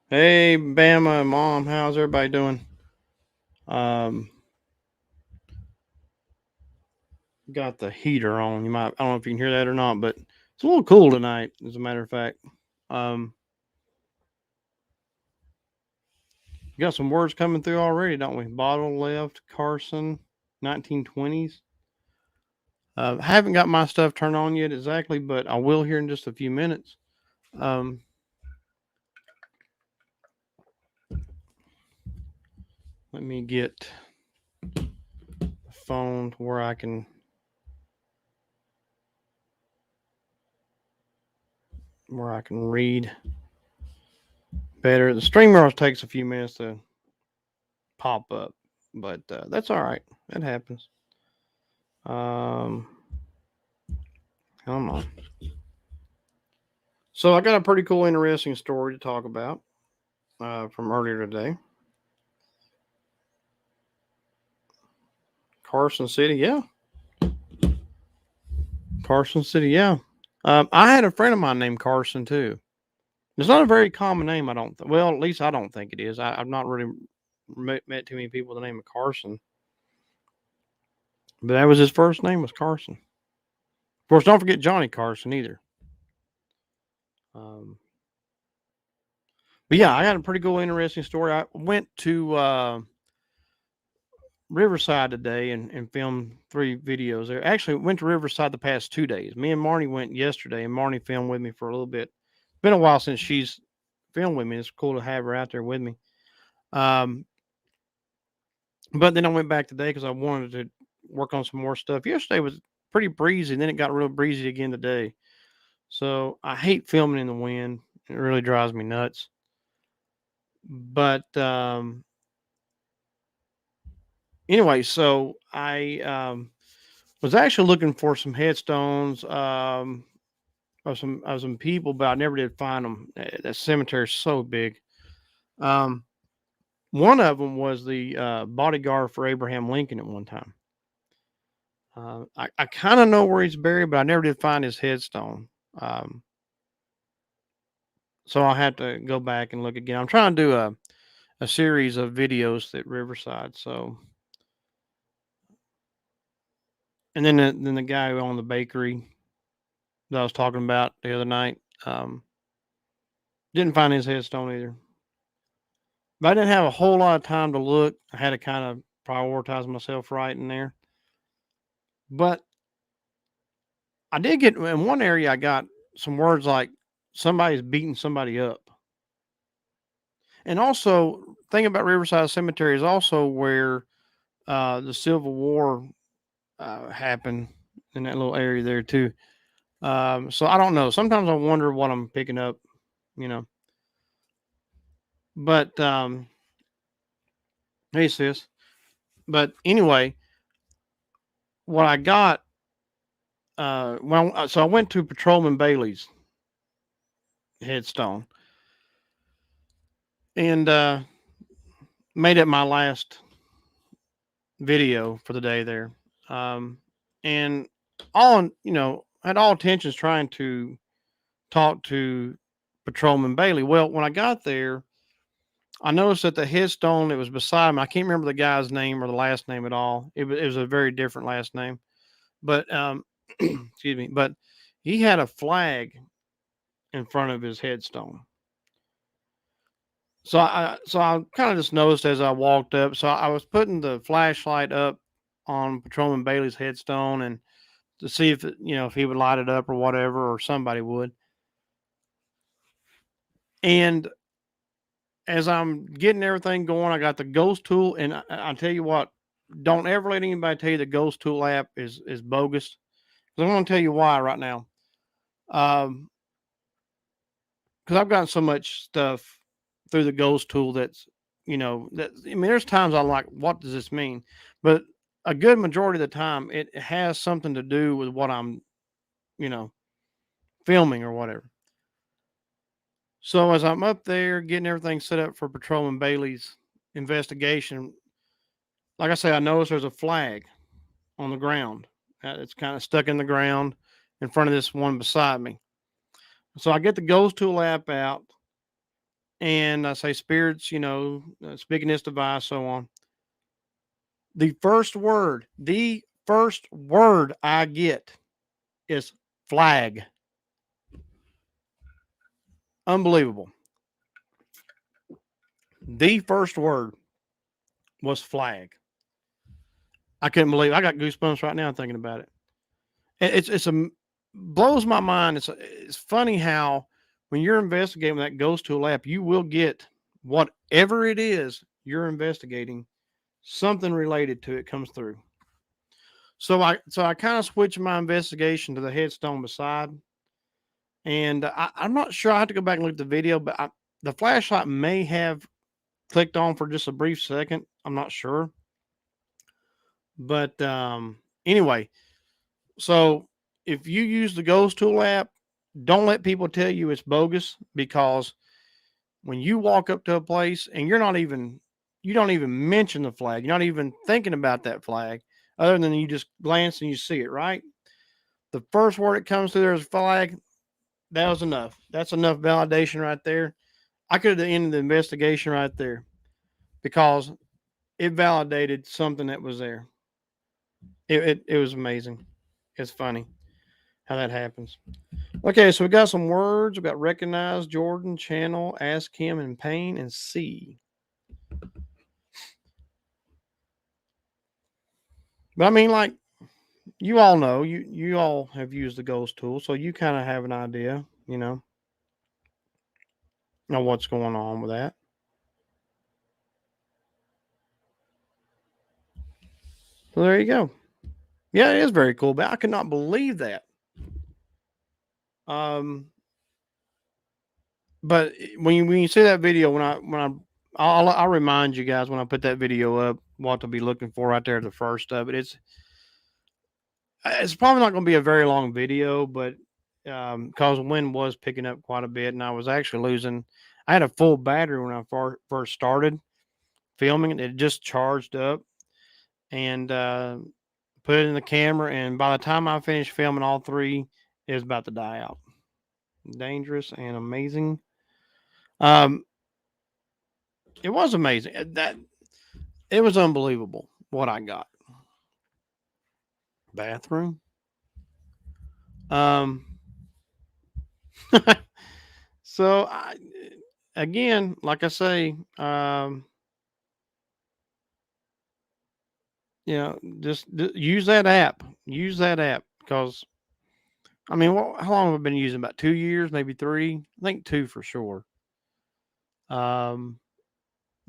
Hey, Bama, Mom, how's everybody doing? Um, got the heater on. I don't know if you can hear that or not, but it's a little cool tonight, as a matter of fact. Um, got some words coming through already, don't we? Bottle left, Carson, 1920s. Haven't got my stuff turned on yet exactly, but I will here in just a few minutes. Um, let me get the phone to where I can read better. The streamer always takes a few minutes to pop up, but that's all right. That happens. Um, come on. So I got a pretty cool, interesting story to talk about from earlier today. Carson City, yeah, Carson City, yeah. I had a friend of mine named Carson too. It's not a very common name, I don't. Well, at least I don't think it is. I've not really met too many people with the name of Carson, but that was his first name was Carson. Of course, don't forget Johnny Carson either. Um, but yeah, I got a pretty cool, interesting story. I went to Riverside today and filmed 3 videos there. Actually, went to Riverside the past 2 days. Me and Marnie went yesterday, and Marnie filmed with me for a little bit. It's been a while since she's filmed with me. It's cool to have her out there with me. Um, but then I went back today because I wanted to work on some more stuff. Yesterday was pretty breezy, and then it got real breezy again today. So I hate filming in the wind. It really drives me nuts. But anyway, so I was actually looking for some headstones of some people, but I never did find them. That cemetery is so big. Um, one of them was the bodyguard for Abraham Lincoln at one time. I kind of know where he's buried, but I never did find his headstone. Um, so I'll have to go back and look again. I'm trying to do a series of videos at Riverside. So, and then the guy who owned the bakery that I was talking about the other night, didn't find his headstone either. But I didn't have a whole lot of time to look. I had to kind of prioritize myself right in there. But I did get in one area. I got some words like somebody's beating somebody up, and also thing about Riverside Cemetery is also where the Civil War happened in that little area there too. So I don't know. Sometimes I wonder what I'm picking up, you know. But hey, sis. But anyway, what I got. So I went to Patrolman Bailey's headstone and made it my last video for the day there. Um, and had all intentions trying to talk to Patrolman Bailey. Well, when I got there, I noticed that the headstone that was beside him, I can't remember the guy's name or the last name at all. It was a very different last name, but excuse me, but he had a flag in front of his headstone. So I kind of just noticed as I walked up. So I was putting the flashlight up on Patrolman Bailey's headstone and to see if he would light it up or whatever, or somebody would. And as I'm getting everything going, I got the ghost tool, and I tell you what, don't ever let anybody tell you the ghost tool app is bogus. 'Cause I'm going to tell you why right now. Um, because I've gotten so much stuff through the ghost tool that I mean, there's times I'm like, what does this mean? But a good majority of the time, it has something to do with what I'm, you know, filming or whatever. So as I'm up there getting everything set up for Patrolman Bailey's investigation, like I say, I notice there's a flag on the ground. It's kind of stuck in the ground in front of this one beside me. So I get the Ghost Tool app out, and I say, spirits, speaking this device, so on. The first word I get is flag. Unbelievable. The first word was flag. I couldn't believe it. I got goosebumps right now thinking about it. It's a blows my mind. It's funny how when you're investigating that Ghost Tool app, you will get whatever it is you're investigating, something related to it comes through. So I kind of switched my investigation to the headstone beside, and I'm not sure. I have to go back and look at the video, but the flashlight may have clicked on for just a brief second. I'm not sure, but anyway, so if you use the Ghost Tool app, don't let people tell you it's bogus, because when you walk up to a place and you don't even mention the flag, you're not even thinking about that flag, other than you just glance and you see it, right? The first word it comes to there is flag. That was enough. That's enough validation right there. I could have ended the investigation right there, because it validated something that was there. It was amazing. It's funny how that happens. Okay, so we got some words. We got recognize, Jordan, channel, ask him, and pain, and see. But I mean, like, you all know, you all have used the Ghost Tool, so you kind of have an idea, what's going on with that. So there you go. Yeah, it is very cool, but I could not believe that. But when you see that video, I'll remind you guys when I put that video up what to be looking for right there. The first of it, it's probably not going to be a very long video, but because wind was picking up quite a bit, and I was actually losing. I had a full battery when I first started filming it. It just charged up, and put it in the camera. And by the time I finished filming all three, it was about to die out. Dangerous and amazing. It was amazing. It was unbelievable what I got. Bathroom. So again, like I say, just use that app. Use that app, because I mean, how long have I been using? About 2 years, maybe 3. I think 2 for sure. The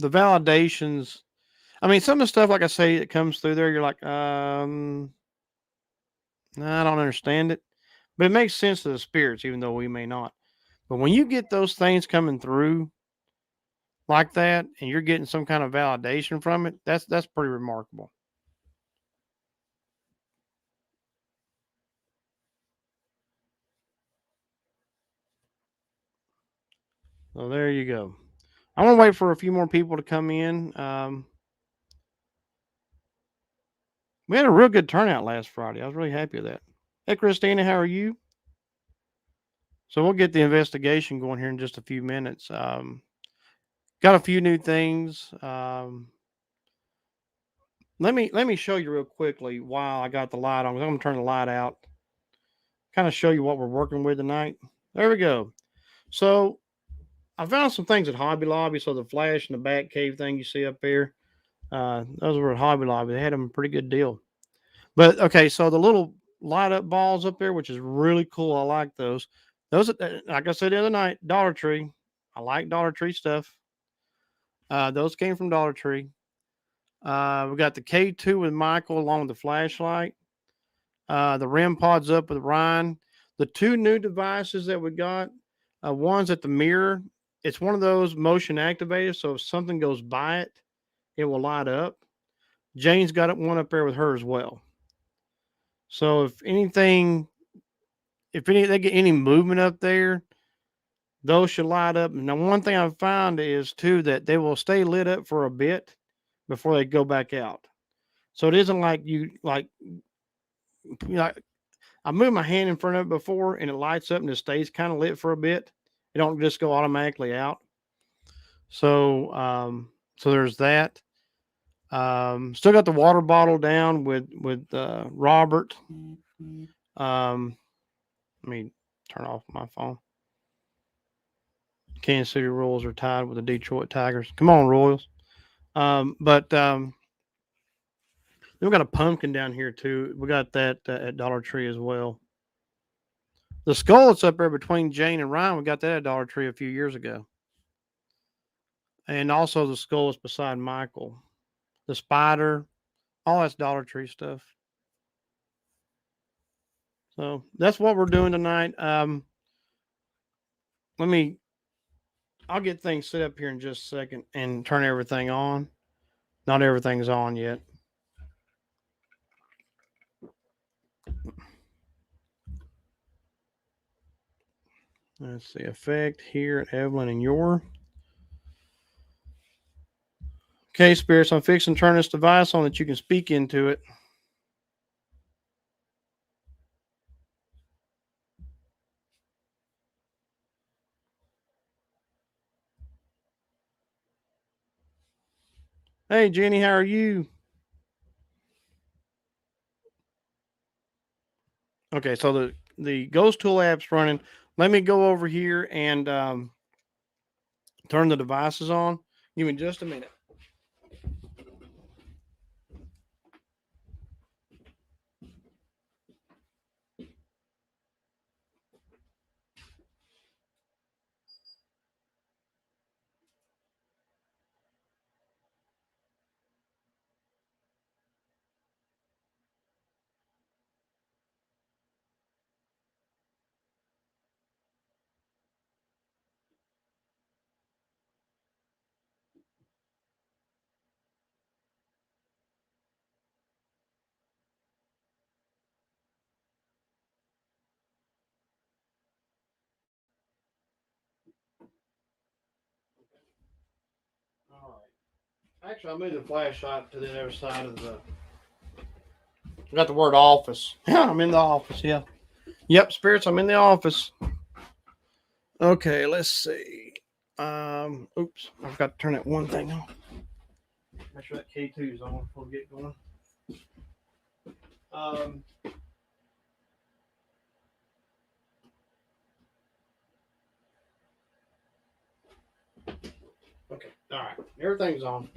validations. I mean, some of the stuff, like I say, that comes through there, you're like, I don't understand it, but it makes sense to the spirits, even though we may not. But when you get those things coming through like that, and you're getting some kind of validation from it, that's pretty remarkable. So there you go. I'm gonna wait for a few more people to come in. We had a real good turnout last Friday. I was really happy with that. Hey, Christina, how are you? So we'll get the investigation going here in just a few minutes. Got a few new things. Let me show you real quickly while I got the light on. I'm gonna turn the light out. Kind of show you what we're working with tonight. There we go. So I found some things at Hobby Lobby. So the flash and the back cave thing you see up there, those were at Hobby Lobby. They had them a pretty good deal. But okay, so the little light up balls up there, which is really cool. I like those. Those, like I said the other night, Dollar Tree. I like Dollar Tree stuff. Those came from Dollar Tree. We got the K2 with Michael along with the flashlight. The REM pods up with Ryan. The two new devices that we got, one's at the mirror. It's one of those motion activated, so if something goes by it, it will light up. Jane's got one up there with her as well. So if they get any movement up there, those should light up. Now, one thing I've found is too that they will stay lit up for a bit before they go back out. So it isn't like I moved my hand in front of it before, and it lights up and it stays kind of lit for a bit. It don't just go automatically out. So there's that. Still got the water bottle down with Robert. Let me turn off my phone. Kansas City Royals are tied with the Detroit Tigers. Come on, Royals. But then we got a pumpkin down here too. We got that at Dollar Tree as well. The skull that's up there between Jane and Ryan, we got that at Dollar Tree a few years ago. And also the skull is beside Michael. The spider, all that's Dollar Tree stuff. So that's what we're doing tonight. I'll get things set up here in just a second and turn everything on. Not everything's on yet. Let's see, effect here at Evelyn and your. Okay, spirits, I'm fixing to turn this device on that you can speak into it. Hey, Jenny, how are you? Okay, so the Ghost Tool app's running. Let me go over here and turn the devices on. Give me just a minute. All right. Actually, I moved the flashlight to the other side of the. I got the word office. Yeah, I'm in the office. Yeah. Yep, spirits. I'm in the office. Okay, let's see. Oops, I forgot to turn that one thing on. Make sure that K2 is on before we get going. Um, okay, all right, everything's on.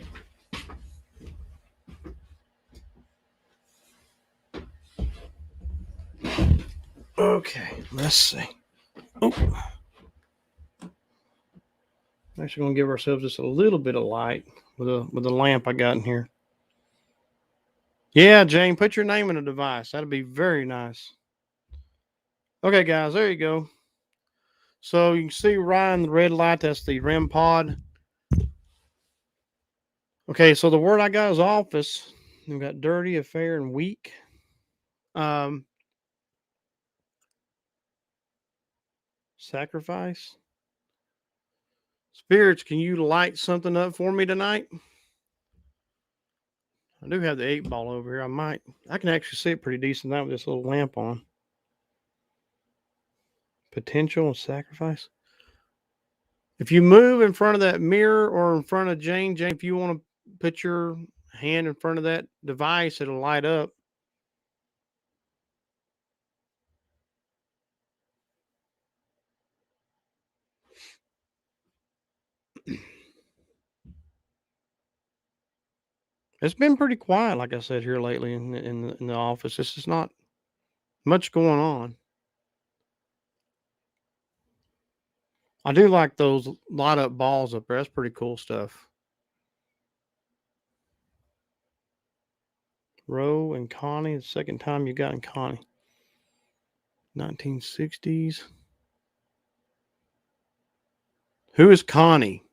Okay, let's see. Oh, actually, gonna give ourselves just a little bit of light with the lamp I got in here. Yeah, Jane, put your name in a device. That'd be very nice. Okay, guys, there you go. So you can see Ryan, the red light. That's the REM pod. Okay, so the word I got is office. We've got dirty, affair, and weak. Sacrifice. Spirits, can you light something up for me tonight? I do have the 8-ball over here. I can actually see it pretty decent now with this little lamp on. Potential and sacrifice. If you move in front of that mirror or in front of Jane, if you want to put your hand in front of that device, it'll light up. It's been pretty quiet, like I said, here lately in the office. This is not much going on. I do like those light up balls up there. That's pretty cool stuff. Roe and Connie, the second time you got in Connie. 1960s. Who is Connie?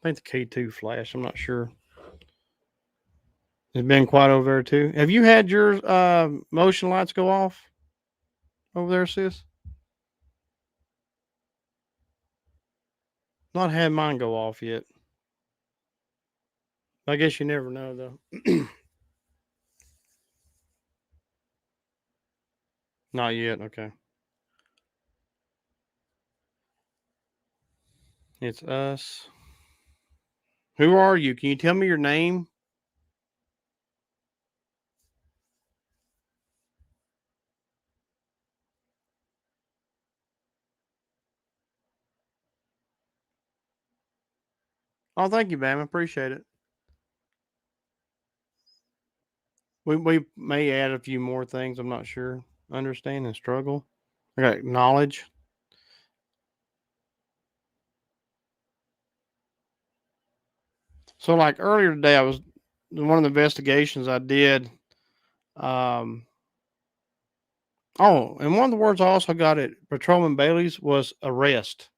I think the K2 flash. I'm not sure. It's been quiet over there too. Have you had your motion lights go off over there, sis? Not had mine go off yet. I guess you never know though. Not yet. Okay. It's us. Who are you? Can you tell me your name? Oh, thank you, Bam. I appreciate it. We may add a few more things. I'm not sure. Understand and struggle. I got knowledge. So, like earlier today, I was one of the investigations I did. Um, and one of the words I also got at Patrolman Bailey's was arrest,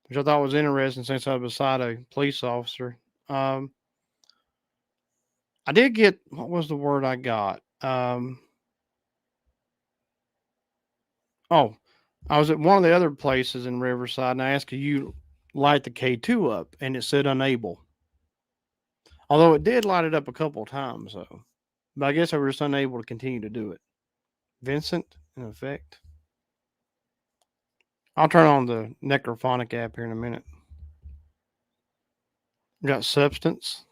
which I thought was interesting since I was beside a police officer. Um, I did get what was the word I got? Oh, I was at one of the other places in Riverside, and I asked, "Can you light the K2 up?" And it said unable. Although it did light it up a couple of times, though. But I guess I was just unable to continue to do it. Vincent, in effect. I'll turn on the Necrophonic app here in a minute. Got substance.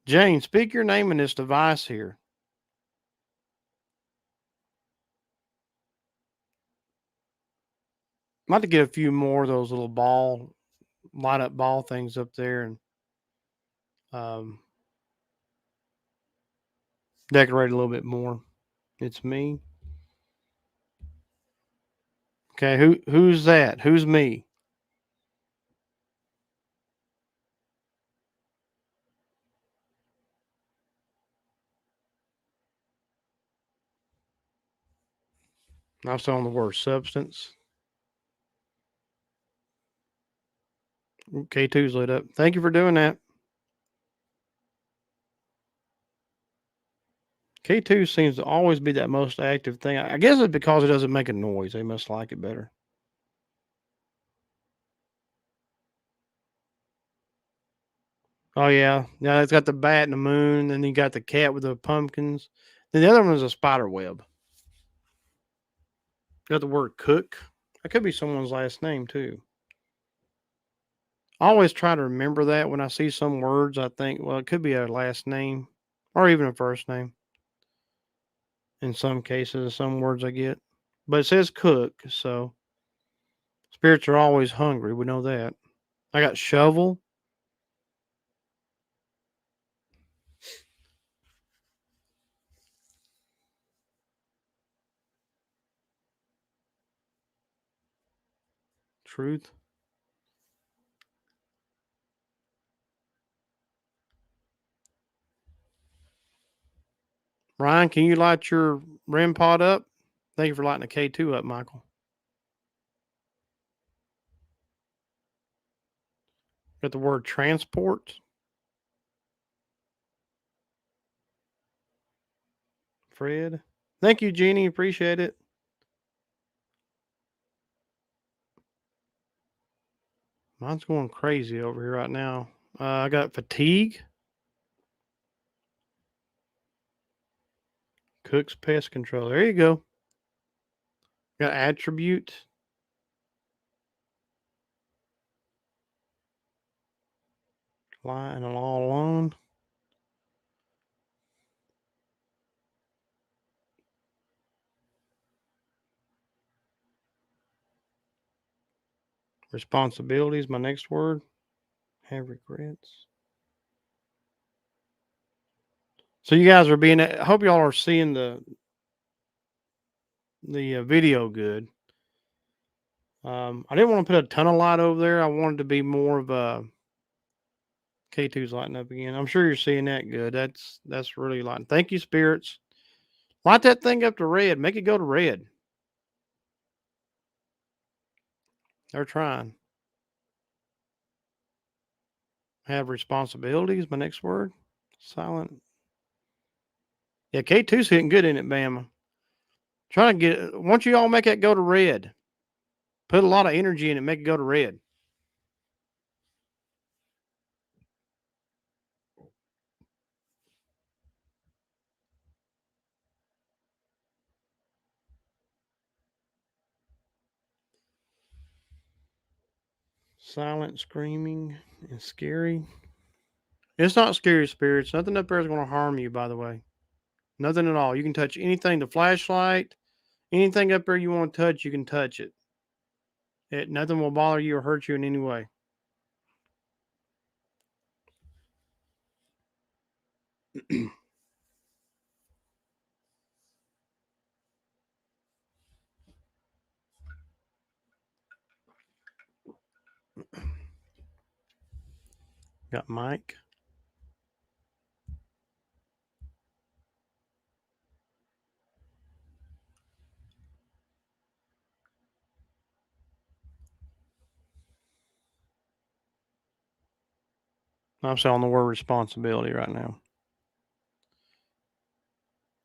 Jane, speak your name in this device here. I'd like to get a few more of those little light up ball things up there and um, decorate a little bit more. It's me. Okay, who's that? Who's me? I'm still on the word substance. K2's lit up. Thank you for doing that. K2 seems to always be that most active thing. I guess it's because it doesn't make a noise. They must like it better. Oh yeah, yeah. It's got the bat and the moon, and then you got the cat with the pumpkins. Then the other one is a spider web. Got the word cook. That could be someone's last name too. I always try to remember that when I see some words. I think, well, it could be a last name or even a first name. In some cases, some words I get, but it says cook, so spirits are always hungry. We know that. I got shovel. Truth. Ryan, can you light your REM pod up? Thank you for lighting the K2 up, Michael. Got the word transport. Fred. Thank you, Jeannie. Appreciate it. Mine's going crazy over here right now. I got fatigue. Cook's pest control. There you go. Got attribute. Lying all alone. Responsibilities. My next word. Have regrets. So you guys are being. I hope y'all are seeing the video good. I didn't want to put a ton of light over there. I wanted to be more of a K2's lighting up again. I'm sure you're seeing that good. That's really lighting. Thank you, spirits. Light that thing up to red. Make it go to red. They're trying. Have responsibilities. My next word. Silent. Yeah, K2's hitting good in it, Bama. Trying to get once you all make that go to red. Put a lot of energy in it, make it go to red. Silent screaming and scary. It's not scary spirits. Nothing up there is going to harm you, by the way. Nothing at all. You can touch anything, the flashlight, anything up there you want to touch, you can touch it. Nothing will bother you or hurt you in any way. Got Mike. I'm selling the word responsibility right now.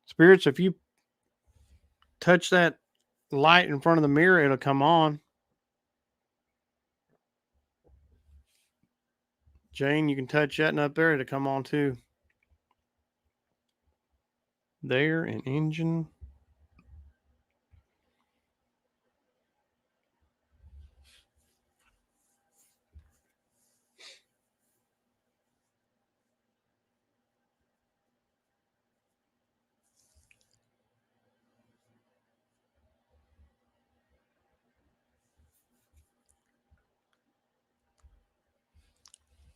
Spirits, if you touch that light in front of the mirror, it'll come on. Jane, you can touch that and up there, it'll come on too. There, an engine.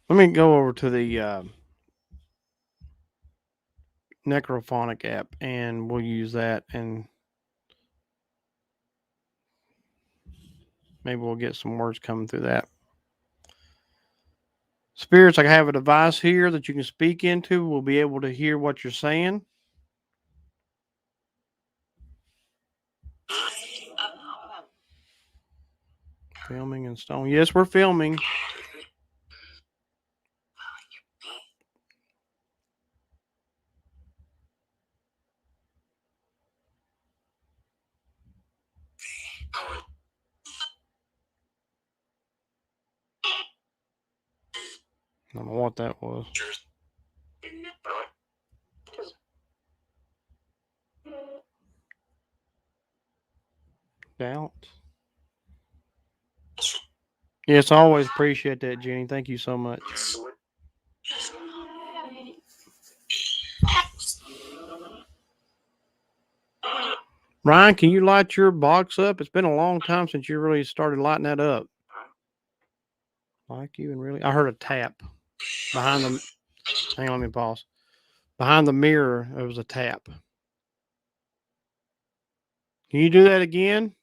Let me go over to the Necrophonic app and we'll use that and maybe we'll get some words coming through that. Spirits, I have a device here that you can speak into. We'll be able to hear what you're saying. Filming in stone. Yes, we're filming. I don't know what that was. Doubt. Yes, I always appreciate that, Jenny. Thank you so much. Ryan, can you light your box up? It's been a long time since you really started lighting that up. Like you and really, I heard a tap behind the. Hang on, let me pause. Behind the mirror, there was a tap. Can you do that again?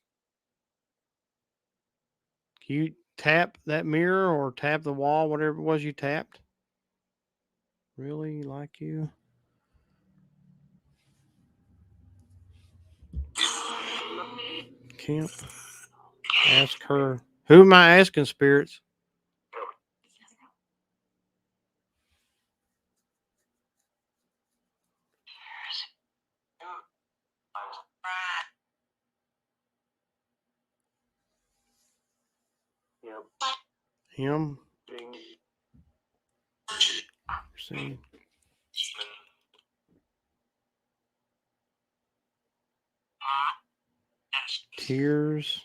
Can you tap that mirror or tap the wall, whatever it was you tapped? Really like you? Camp. Ask her. Who am I asking, spirits? Him. See. Tears.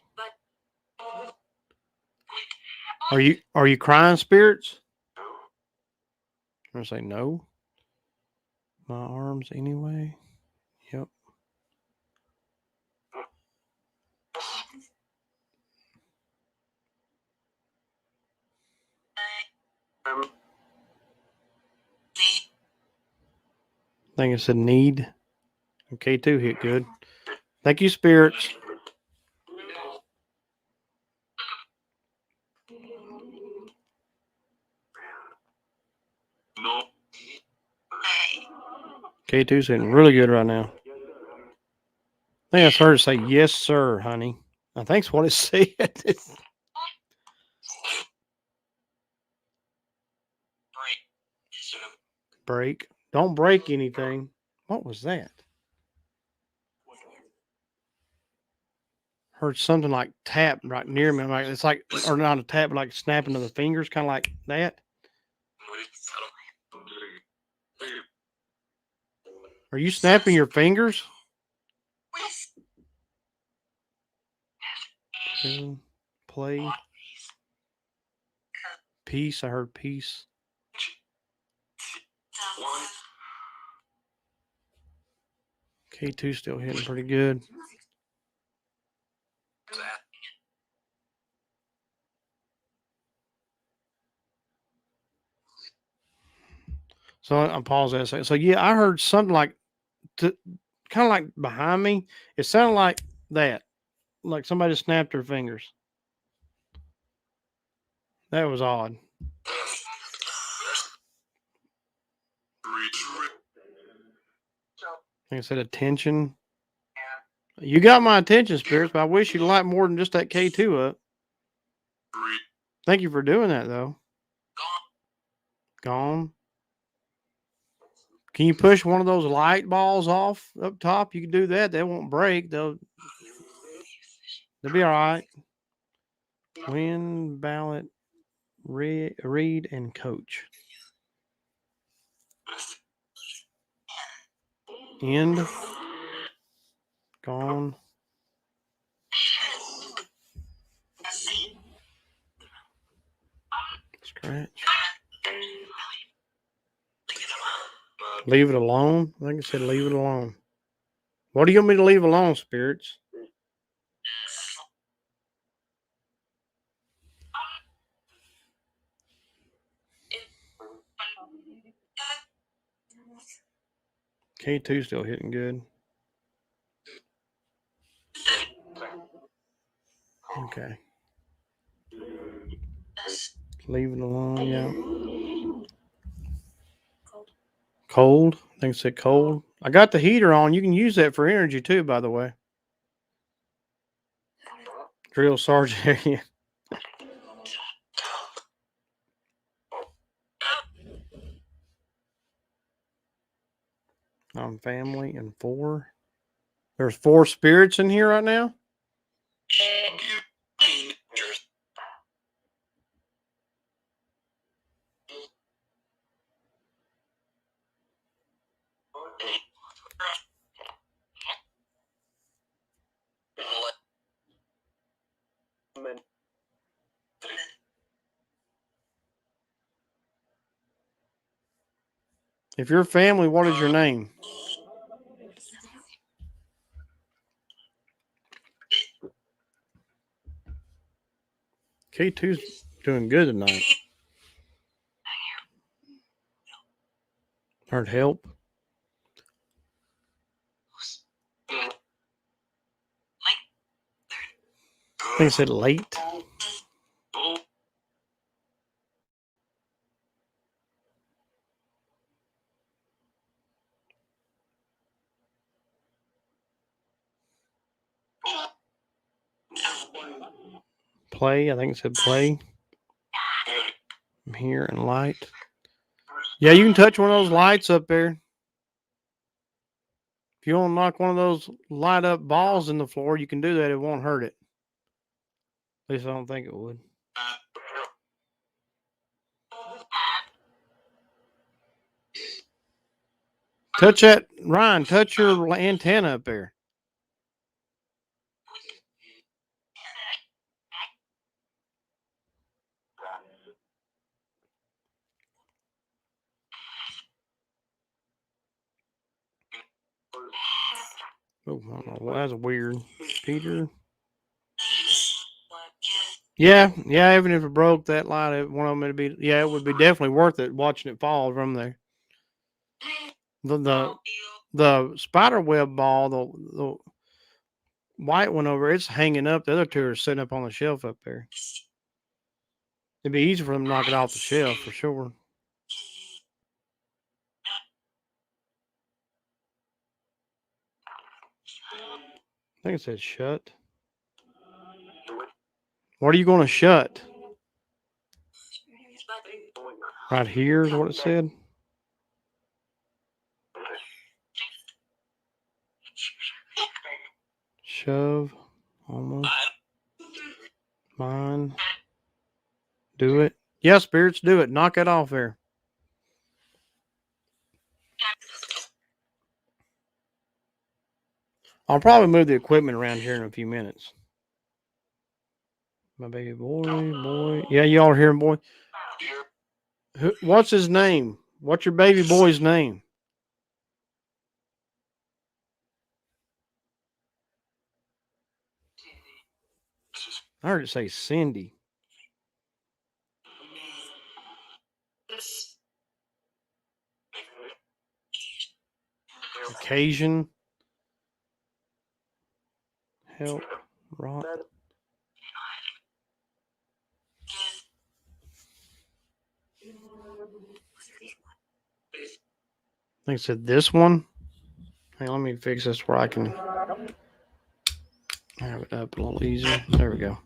Are you crying, spirits? I'm gonna say no. My arms anyway. Yep. I think it said need. Okay, two hit good. Thank you, spirits. K2's hitting really good right now. I think I heard it say yes, sir, honey. I think that's what it said. Break. Don't break anything. What was that? heard something like tap right near me. I'm like, it's like, or not a tap, but like snapping of the fingers, kind of like that. Are you snapping your fingers? Play. Peace. I heard peace. K2 still hitting pretty good. So I'll pause that a second. So yeah, I heard something like, kind of like behind me. It sounded like that, like somebody snapped their fingers. That was odd. Like I said, attention. You got my attention, spirits, but I wish you'd like more than just that K2 up. Thank you for doing that, though. Gone. Can you push one of those light balls off up top? You can do that. They won't break. They'll be all right. Win, ballot, read, and coach. End. Gone. Scratch. Leave it alone. I think it said leave it alone. What do you want me to leave alone, spirits? K2 still hitting good. Okay. Leave it alone, yeah. Cold. I think it said cold. I got the heater on. You can use that for energy too, by the way. Drill Sergeant. Family and 4. There's 4 spirits in here right now. If you're family, what is your name? K2's doing good tonight. Heard help. I think it said late. Play. I think it said play. I'm here and light. Yeah, you can touch one of those lights up there. If you want to knock one of those light up balls in the floor, you can do that. It won't hurt it. At least I don't think it would. Touch that, Ryan. Touch your antenna up there. Oh, I don't know. Well, that's weird. Peter. Yeah. Even if it broke that light, it want them to be. Yeah, it would be definitely worth it watching it fall from there. The spider web ball, the white one over, it's hanging up. The other 2 are sitting up on the shelf up there. It'd be easy for them to knock it off the shelf for sure. I think it says shut. What are you going to shut? Right here is what it said. Shove. Almost. Mine. Do it. Yeah, spirits, do it. Knock it off there. I'll probably move the equipment around here in a few minutes. My baby boy. Yeah, y'all are hearing boy. What's his name? What's your baby boy's name? I heard it say Cindy. Occasion. Help. Rot. I think it said this one. Hey, let me fix this where I can have it up a little easier. There we go.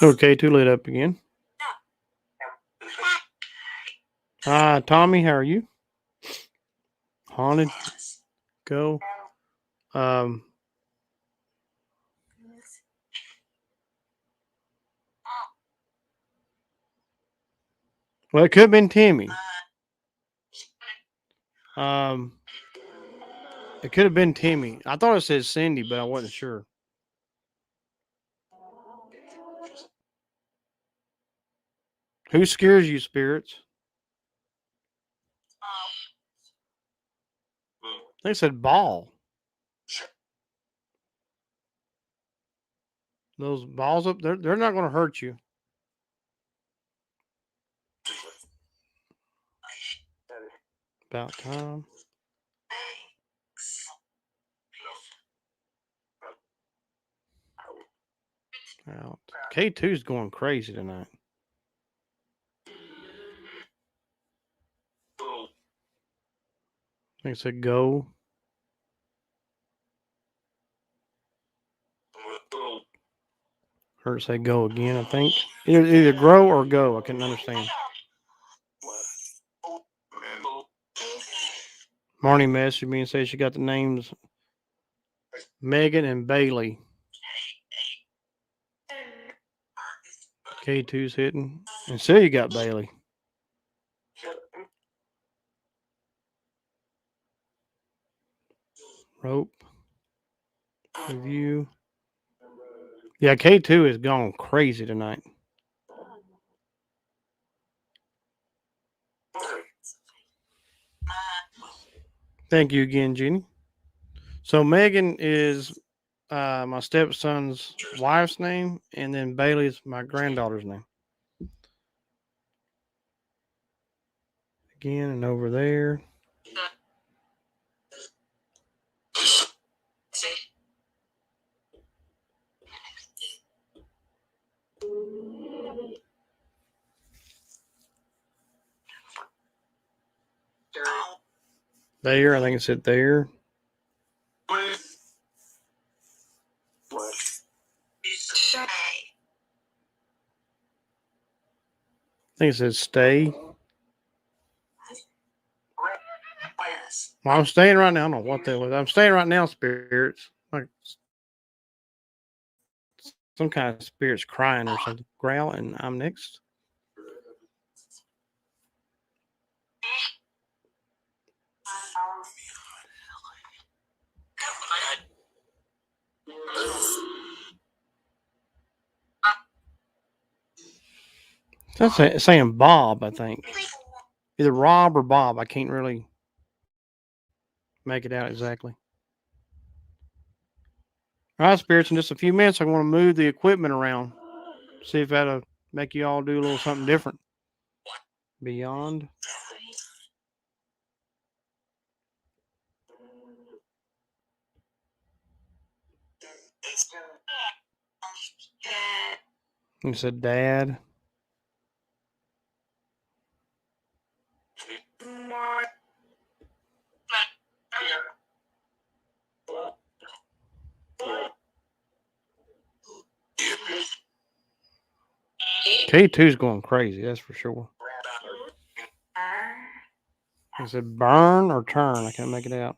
Okay, too lit up again. Tommy, how are you? Haunted. Go. Well, it could have been Timmy. It could have been Timmy. I thought it said Cindy, but I wasn't sure. Who scares you, spirits? They said ball. Those balls up there, they're not going to hurt you. About time. Out. K2's going crazy tonight. I think it said go. Heard it say go again, I think. Either grow or go. I couldn't understand. Marnie messaged me and said she got the names Megan and Bailey. K2's hitting. And so you got Bailey. Rope. Review. Yeah, K2 is gone crazy tonight. Thank you again, Jenny. So Megan is my stepson's wife's name, and then Bailey's my granddaughter's name. Again and over there. There, I think it said there. I think it says stay. Well, I'm staying right now. I don't know what that was. I'm staying right now, spirits. Like some kind of spirits crying or something. Growl, and I'm next. That's saying Bob, I think. Either Rob or Bob. I can't really make it out exactly. All right, spirits, in just a few minutes, I want to move the equipment around. See if that'll make you all do a little something different. Beyond. You said dad. K2 is going crazy, that's for sure. Is it burn or turn? I can't make it out.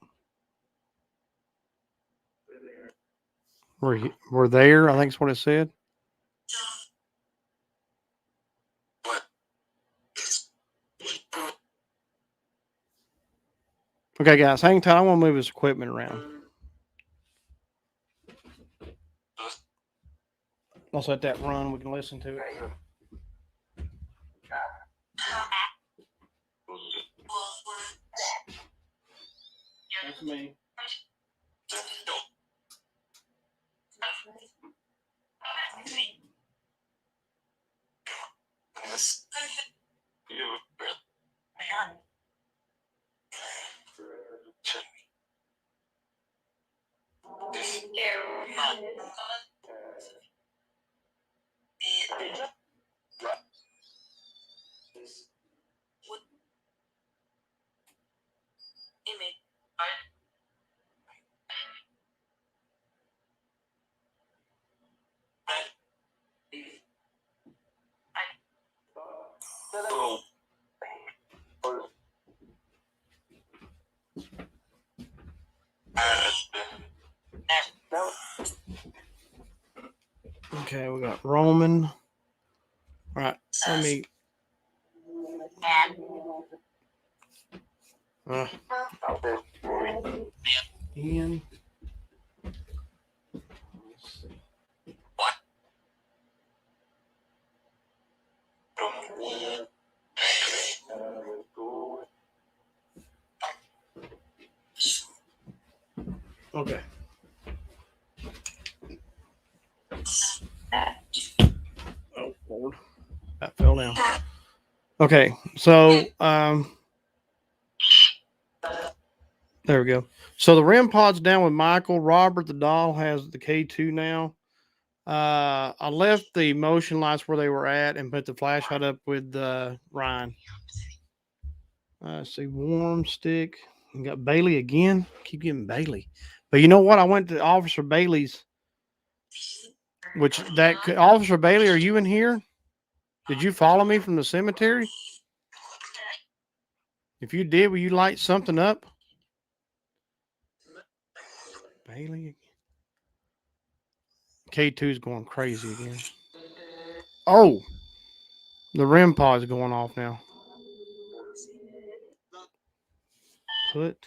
We're there, I think is what it said. Okay, guys, hang tight. I want to move this equipment around. Let's let that run. We can listen to it. That's me. Okay, we got Roman. All right, let me. Ian. Let's see. Okay. Oh Lord, that fell down. Okay, so there we go. So the REM pod's down with Michael. Robert the doll has the K2 now. I left the motion lights where they were at and put the flashlight up with Ryan. See, warm stick. You got Bailey again. Keep getting Bailey. But you know what? I went to Officer Bailey's, which Officer Bailey, are you in here? Did you follow me from the cemetery? If you did, will you light something up? Bailey. K2 is going crazy again. Oh, the REM pod is going off now. Put.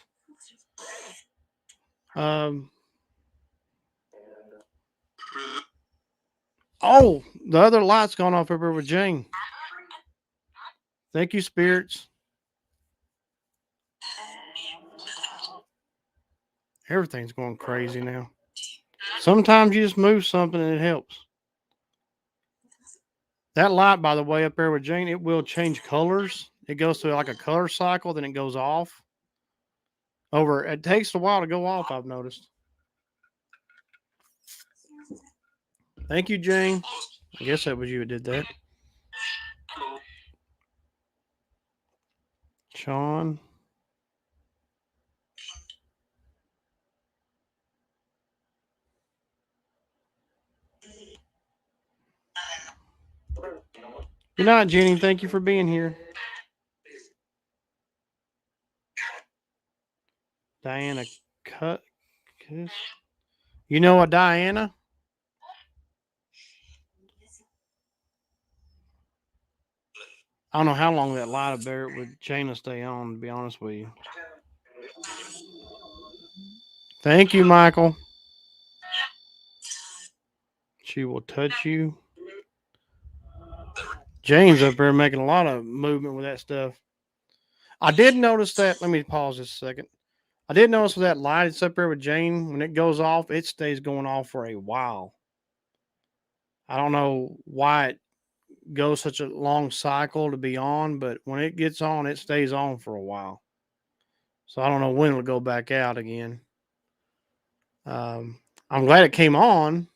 Oh, the other light's gone off over with Jane. Thank you, spirits. Everything's going crazy now. Sometimes you just move something and it helps. That light, by the way, up there with Jane, it will change colors. It goes through like a color cycle, then it goes off. It takes a while to go off, I've noticed. Thank you, Jane. I guess that was you who did that. Sean. Good night, Jenny. Thank you for being here. Diana Kiss. You know a Diana? I don't know how long that light up there with Jane will stay on, to be honest with you. Thank you, Michael. She will touch you. Jane's up there making a lot of movement with that stuff. I did notice that. Let me pause this a second. I did notice with that light that's up there with Jane, when it goes off, it stays going off for a while. I don't know why it goes such a long cycle to be on, but when it gets on, it stays on for a while. So I don't know when it'll go back out again. I'm glad it came on,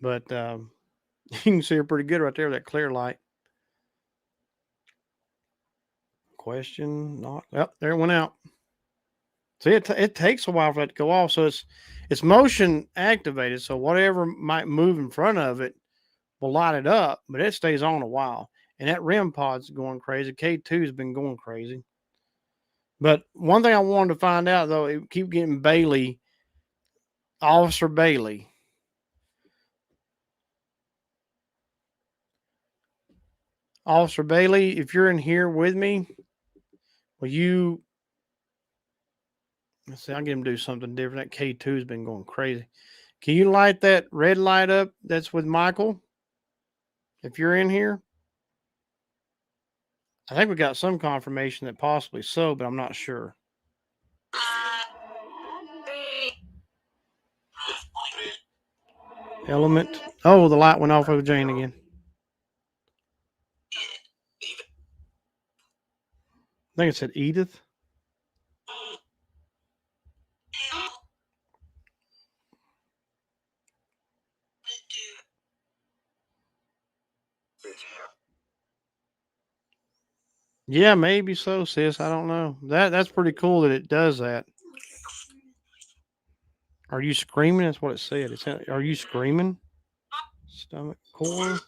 but you can see her pretty good right there, that clear light. Question, not. Oh, there it went out. See, it takes a while for that to go off. So it's motion activated. So whatever might move in front of it will light it up, but it stays on a while. And that REM pod's going crazy. K2 has been going crazy. But one thing I wanted to find out though, it keep getting Bailey, Officer Bailey. Officer Bailey, if you're in here with me, will you let's see, I'll get him to do something different. That K2 has been going crazy. Can you light that red light up that's with Michael? If you're in here? I think we got some confirmation that possibly so, but I'm not sure. Element. Oh, the light went off over Jane again. I think it said Edith. Yeah, maybe so, sis. I don't know. That's pretty cool that it does that. Are you screaming? That's what it said. It said, are you screaming? Stomach core.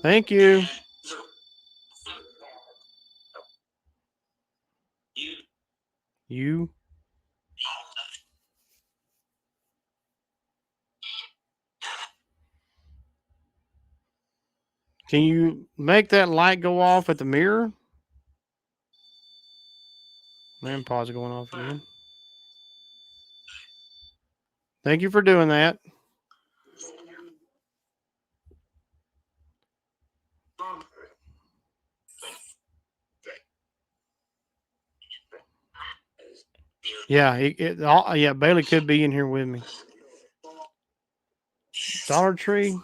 Thank you. You. Can you make that light go off at the mirror? Man, pause going off again. Thank you for doing that. Yeah, yeah, Bailey could be in here with me. Dollar Tree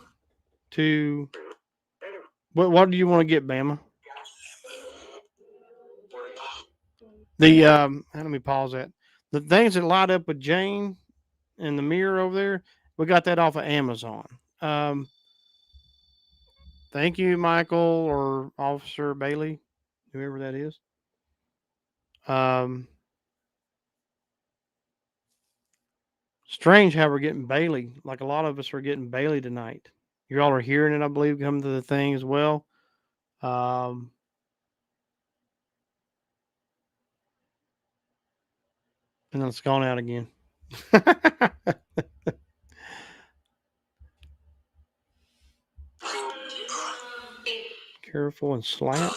to what do you want to get, Bama? The let me pause that. The things that light up with Jane in the mirror over there, we got that off of Amazon. Thank you, Michael or Officer Bailey, whoever that is. Strange how we're getting Bailey. Like a lot of us are getting Bailey tonight. You all are hearing it, I believe, come to the thing as well. And then it's gone out again. Careful and slap.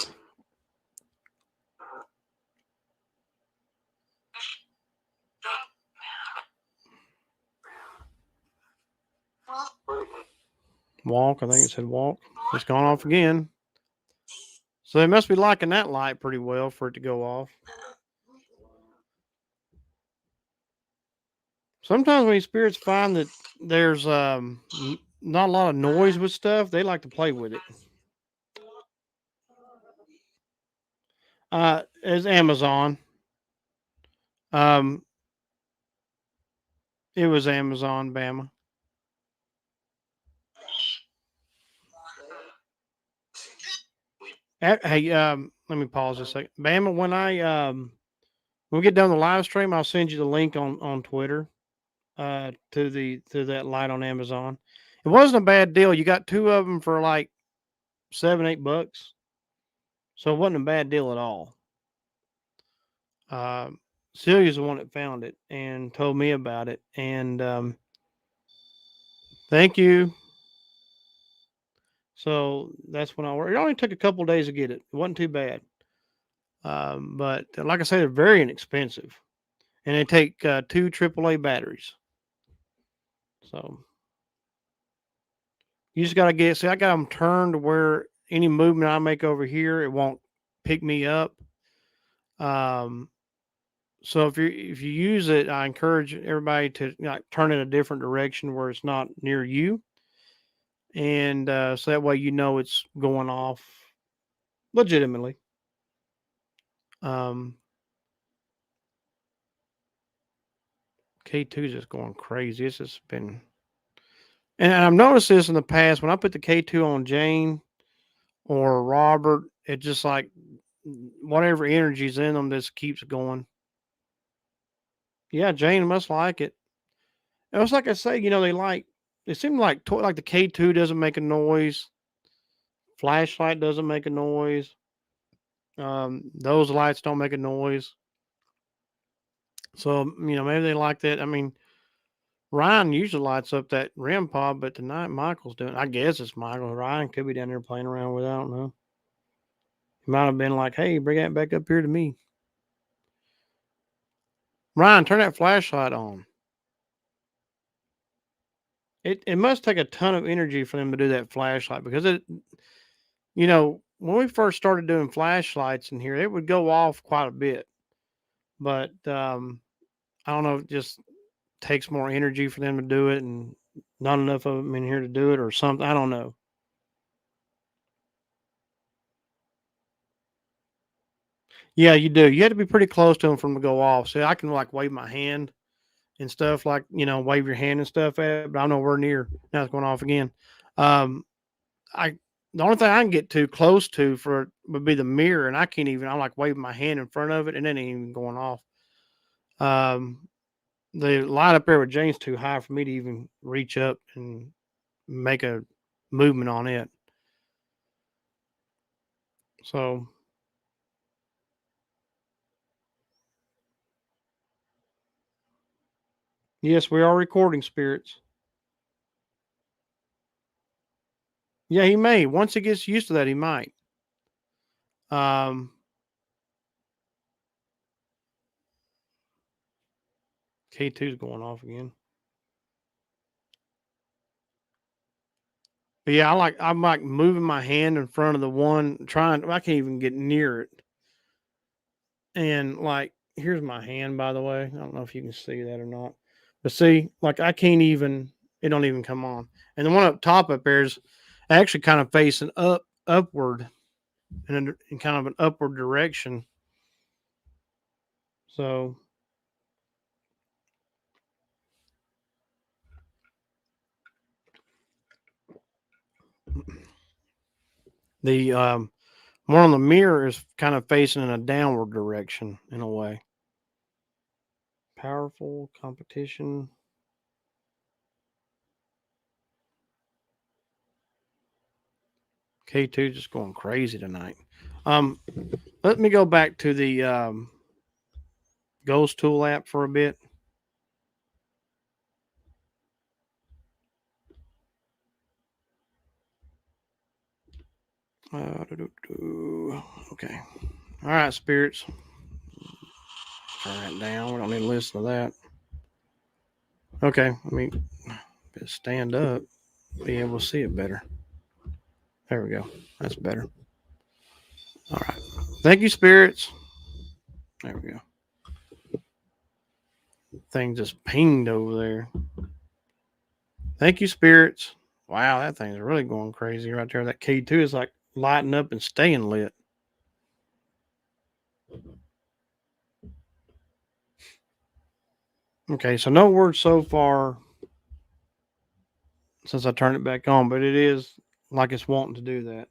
Walk. I think it said walk. It's gone off again. So they must be liking that light pretty well for it to go off. Sometimes when spirits find that there's not a lot of noise with stuff, they like to play with it. It's Amazon. It was Amazon, Bama. Hey, let me pause a second. Bama, when we get done the live stream, I'll send you the link on Twitter to that light on Amazon. It wasn't a bad deal. You got two of them for like $7-8, so it wasn't a bad deal at all. Celia's the one that found it and told me about it, and thank you. So that's when I worked. It only took a couple days to get it. It wasn't too bad. But like I said, they're very inexpensive, and they take 2 AAA batteries. So you just got to get. See, I got them turned to where any movement I make over here, it won't pick me up. So if you use it, I encourage everybody to turn in a different direction where it's not near you, and so that way you know it's going off legitimately. K2 is just going crazy. It's just been, and I've noticed this in the past when I put the K2 on Jane or Robert, it just like whatever energy's in them just keeps going. Yeah, Jane must like it. It was like I say, they seem like like the K2 doesn't make a noise. Flashlight doesn't make a noise. Those lights don't make a noise. So, maybe they like that. I mean, Ryan usually lights up that REM pod, but tonight Michael's doing. I guess it's Michael. Ryan could be down there playing around with it. I don't know. He might have been like, "Hey, bring that back up here to me." Ryan, turn that flashlight on. It must take a ton of energy for them to do that flashlight because when we first started doing flashlights in here, it would go off quite a bit. But I don't know if it just takes more energy for them to do it and not enough of them in here to do it or something. I don't know. Yeah, you do. You have to be pretty close to them for them to go off. See, I can like wave my hand and stuff, like wave your hand and stuff at it, but I'm nowhere near. Now it's going off again. Um, I the only thing I can get too close to for would be the mirror, and I can't even. I'm like waving my hand in front of it, and it ain't even going off. Um, the light up there with Jane's too high for me to even reach up and make a movement on it. So yes, we are recording spirits. Yeah, he may. Once he gets used to that, he might. Um, K2's going off again. But yeah, I'm like moving my hand in front of the one trying. I can't even get near it. And like, here's my hand, by the way. I don't know if you can see that or not. But see, like I can't even. It don't even come on. And the one up top up there is actually kind of facing upward in kind of an upward direction. So the one on the mirror is kind of facing in a downward direction in a way. Powerful competition. K2 just going crazy tonight. Um, Let me go back to the Ghost Tool app for a bit. Okay. All right, spirits. Turn that down. We don't need to listen to that. Okay. Let me stand up, be able to see it better. There we go. That's better. All right. Thank you, spirits. There we go. Thing just pinged over there. Thank you, spirits. Wow, that thing's really going crazy right there. That K2 is like lighting up and staying lit. Okay, so no words so far since I turned it back on, but it is like it's wanting to do that.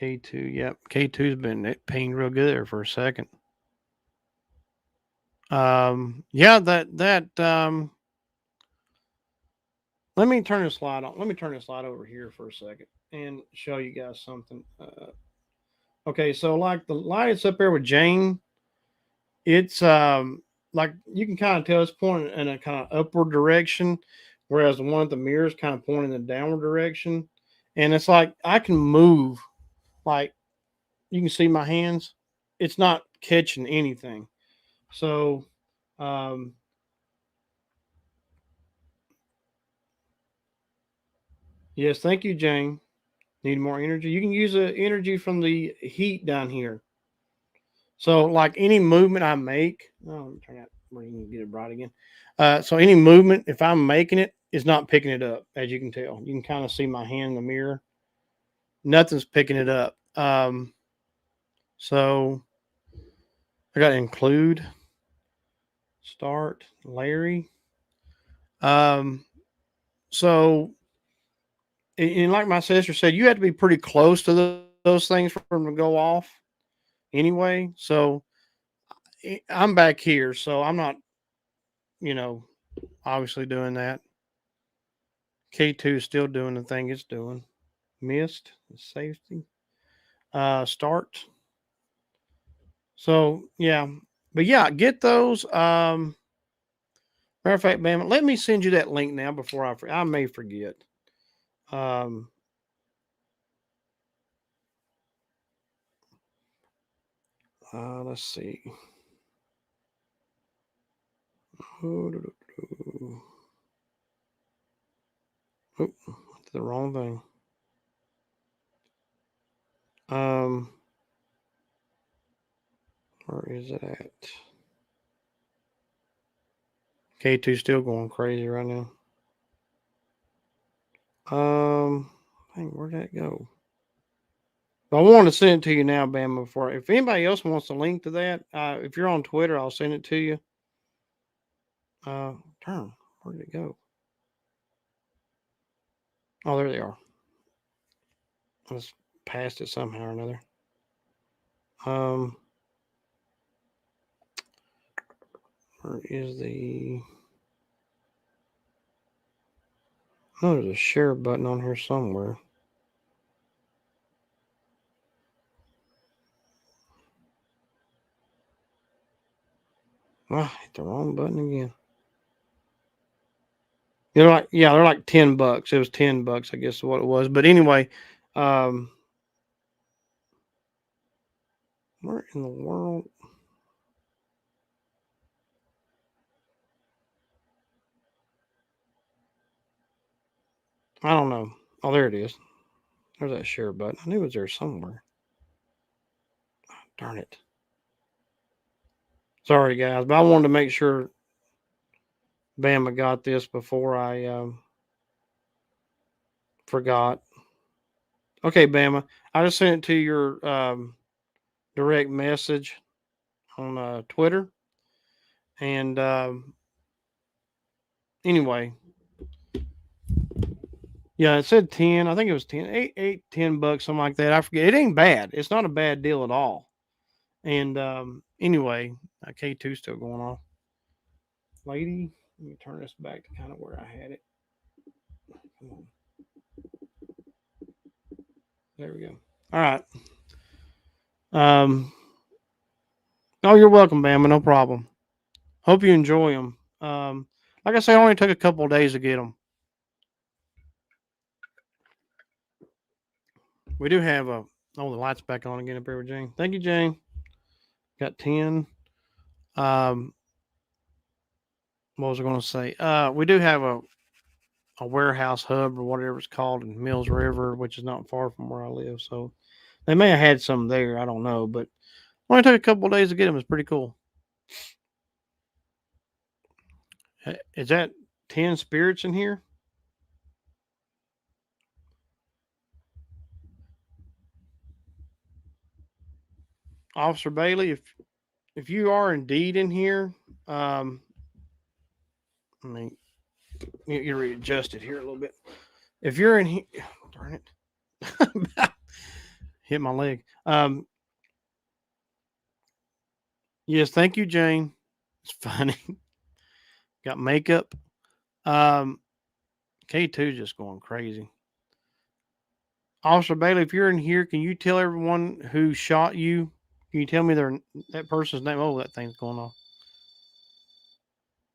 K2, yep. K2's been it pinged real good there for a second. Yeah, let me turn the slide on. Let me turn the slide over here for a second and show you guys something. Okay, so like the light that's up there with Jane, it's like you can kind of tell it's pointing in a kind of upward direction, whereas the one at the mirror is kind of pointing in the downward direction. And it's like I can move, like you can see my hands. It's not catching anything. So um yes, thank you, Jane. Need more energy. You can use the energy from the heat down here. So like any movement I make, let me turn that where you can get it bright again. So any movement, if I'm making it, is not picking it up, as you can tell. You can kind of see my hand in the mirror. Nothing's picking it up. So I got to include, start, Larry. Um, so and like my sister said, you have to be pretty close to those things for them to go off anyway. So I'm back here, so I'm not, you know, obviously doing that. K2 is still doing the thing it's doing. Missed safety. Start. So yeah. But yeah, get those. Matter of fact, Bam, let me send you that link now before I may forget. Um let's see. Oh, the wrong thing. Um, where is it at? K2 still going crazy right now. Dang, where'd that go? I want to send it to you now, Bama. Before, if anybody else wants to link to that, if you're on Twitter, I'll send it to you. Turn. Where did it go? Oh, there they are. I just passed it somehow or another. Where is the? Oh, there's a share button on here somewhere. Ah, hit the wrong button again. They're like $10. It was $10, I guess, is what it was. But anyway, where in the world? I don't know. Oh, there it is. There's that share button. I knew it was there somewhere. Oh, darn it. Sorry, guys, but I wanted to make sure Bama got this before I forgot. Okay, Bama, I just sent it to your direct message on Twitter. And anyway, yeah, it said 10. I think it was 10, 8, $10, something like that. I forget. It ain't bad. It's not a bad deal at all. And anyway, K2 still going off. Lady, let me turn this back to kind of where I had it. Come on. There we go. All right. Um, oh, you're welcome, Bama. No problem. Hope you enjoy them. Like I say, it only took a couple of days to get them. We do have a. Oh, the light's back on again up here with Jane. Thank you, Jane. Got 10. Um, what was I going to say? We do have a warehouse hub or whatever it's called in Mills River, which is not far from where I live. So they may have had some there. I don't know, but only took a couple of days to get them. It's pretty cool. Is that 10 spirits in here? Officer Bailey, if you are indeed in here, I mean, you readjust it here a little bit. If you're in here, darn it, hit my leg. Yes, thank you, Jane. It's funny. Got makeup. Um, K2 just going crazy. Officer Bailey, if you're in here, can you tell everyone who shot you? Can you tell me that person's name? Oh, that thing's going off.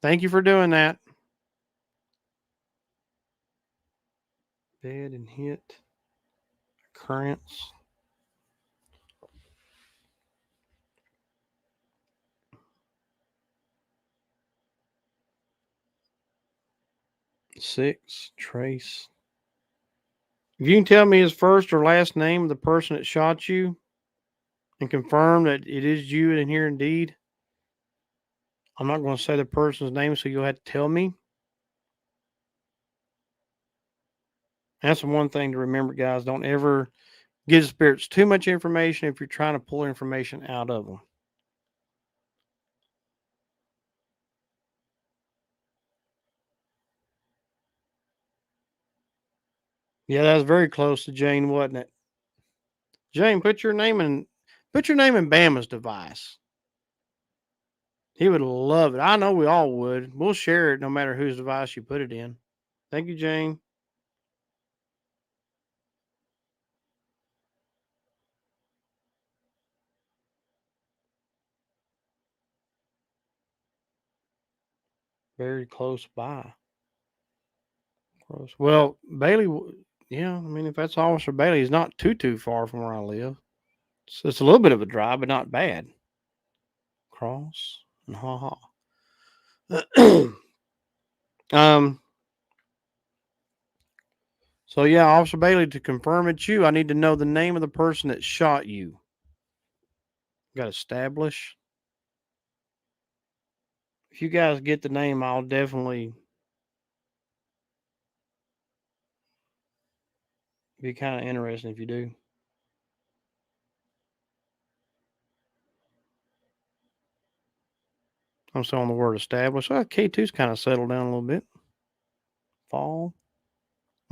Thank you for doing that. Dead and hit. Occurrence. Six. Trace. If you can tell me his first or last name of the person that shot you and confirm that it is you in here indeed, I'm not going to say the person's name, so you'll have to tell me. That's the one thing to remember, guys. Don't ever give spirits too much information if you're trying to pull information out of them. Yeah, that was very close to Jane, wasn't it? Jane, put your name in Bama's device. He would love it. I know we all would. We'll share it no matter whose device you put it in. Thank you, Jane. Very close by. Close. Well, Bailey, yeah, I mean, if that's Officer Bailey, he's not too far from where I live. So it's a little bit of a drive, but not bad. Cross and ha ha. um. So yeah, Officer Bailey, to confirm it's you, I need to know the name of the person that shot you. Got to establish. If you guys get the name, I'll definitely be kind of interesting if you do. I'm still on the word establish. Well, K2's kind of settled down a little bit. Fall.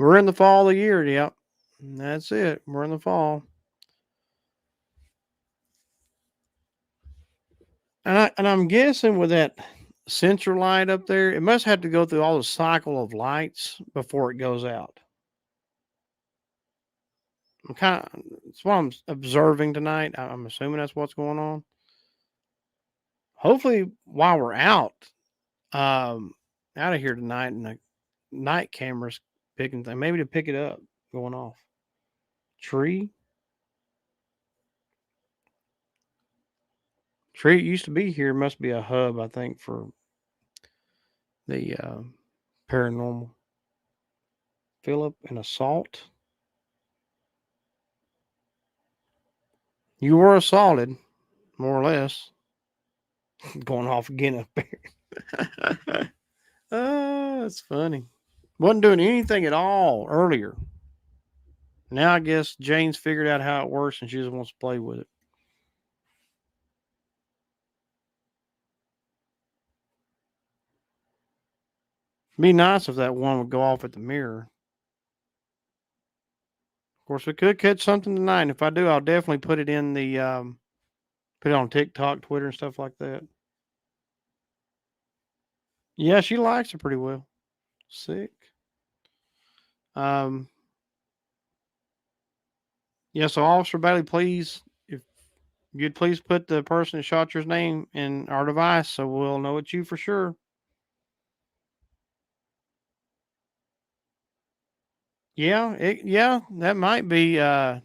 We're in the fall of the year. Yep. That's it. We're in the fall. And I'm guessing with that sensor light up there, it must have to go through all the cycle of lights before it goes out. I'm kind of That's what I'm observing tonight. I'm assuming that's what's going on. Hopefully, while we're um, out of here tonight, and the night cameras picking things, maybe to pick it up going off. Tree used to be here. Must be a hub, I think, for the paranormal. Philip and assault. You were assaulted, more or less. Going off again up there. Oh, that's funny. Wasn't doing anything at all earlier. Now I guess Jane's figured out how it works and she just wants to play with it. It'd be nice if that one would go off at the mirror. Of course, we could catch something tonight. If I do, I'll definitely put it in the put it on TikTok, Twitter, and stuff like that. Yeah, she likes it pretty well. Sick. Um, yeah. So, Officer Bailey, please, if you'd please put the person that shot your's name in our device, so we'll know it's you for sure. Yeah, that might be a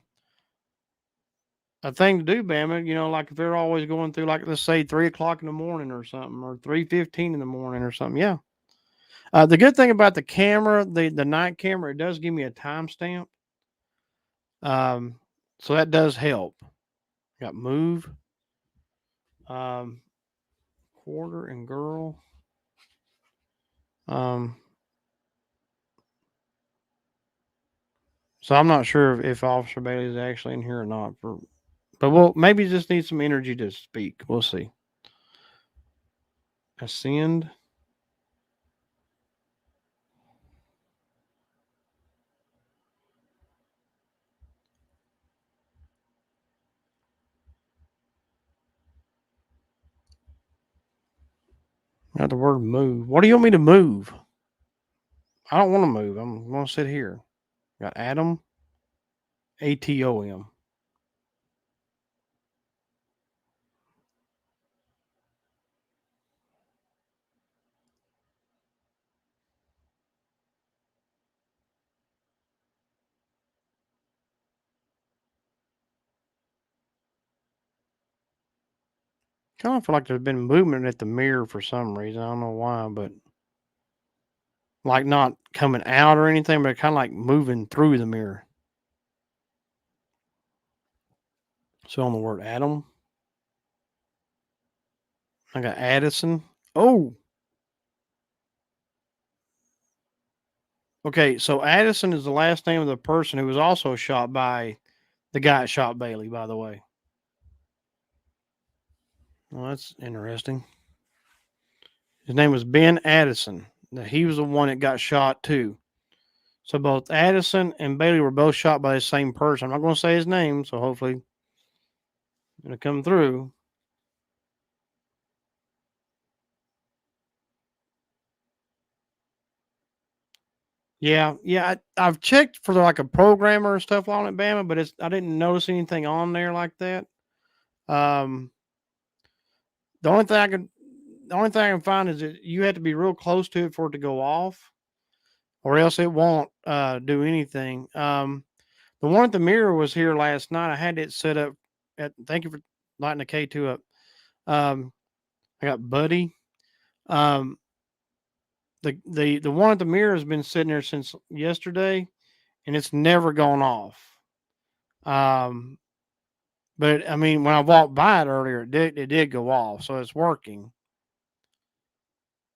thing to do, Bama. You know, like if they're always going through, like let's say 3 o'clock in the morning or something, or 3:15 in the morning or something. Yeah. The good thing about the camera, the night camera, it does give me a timestamp. Um, so that does help. Got move, um, quarter and girl. Um, so I'm not sure if Officer Bailey is actually in here or not. But we'll maybe just need some energy to speak. We'll see. Ascend. Got the word move. What do you want me to move? I don't want to move. I'm going to sit here. Got Adam, ATOM. Kind of feel like there's been movement at the mirror for some reason. I don't know why, but like not coming out or anything, but kind of like moving through the mirror. So on the word Adam, I got Addison. Oh, okay. So Addison is the last name of the person who was also shot by the guy that shot Bailey, by the way. Well, that's interesting. His name was Ben Addison. Now, he was the one that got shot too. So both Addison and Bailey were both shot by the same person. I'm not going to say his name, so hopefully it'll come through. Yeah. I've checked for like a programmer and stuff on it, Bama, but I didn't notice anything on there like that. Um, the only thing I can the only thing I can find is that you have to be real close to it for it to go off, or else it won't do anything. The one at the mirror was here last night. I had it set up. Thank you for lighting the K2 up. I got Buddy. Um, the one at the mirror has been sitting there since yesterday, and it's never gone off. Um, but I mean, when I walked by it earlier, it did go off, so it's working.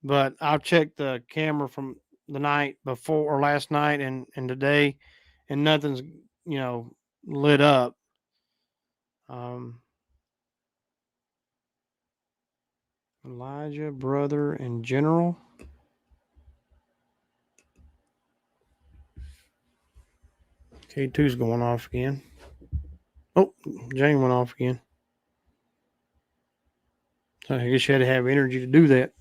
But I've checked the camera from the night before or last night and today, and nothing's lit up. Um, Elijah, brother, and general. K2's going off again. Oh, Jane went off again. So I guess you had to have energy to do that.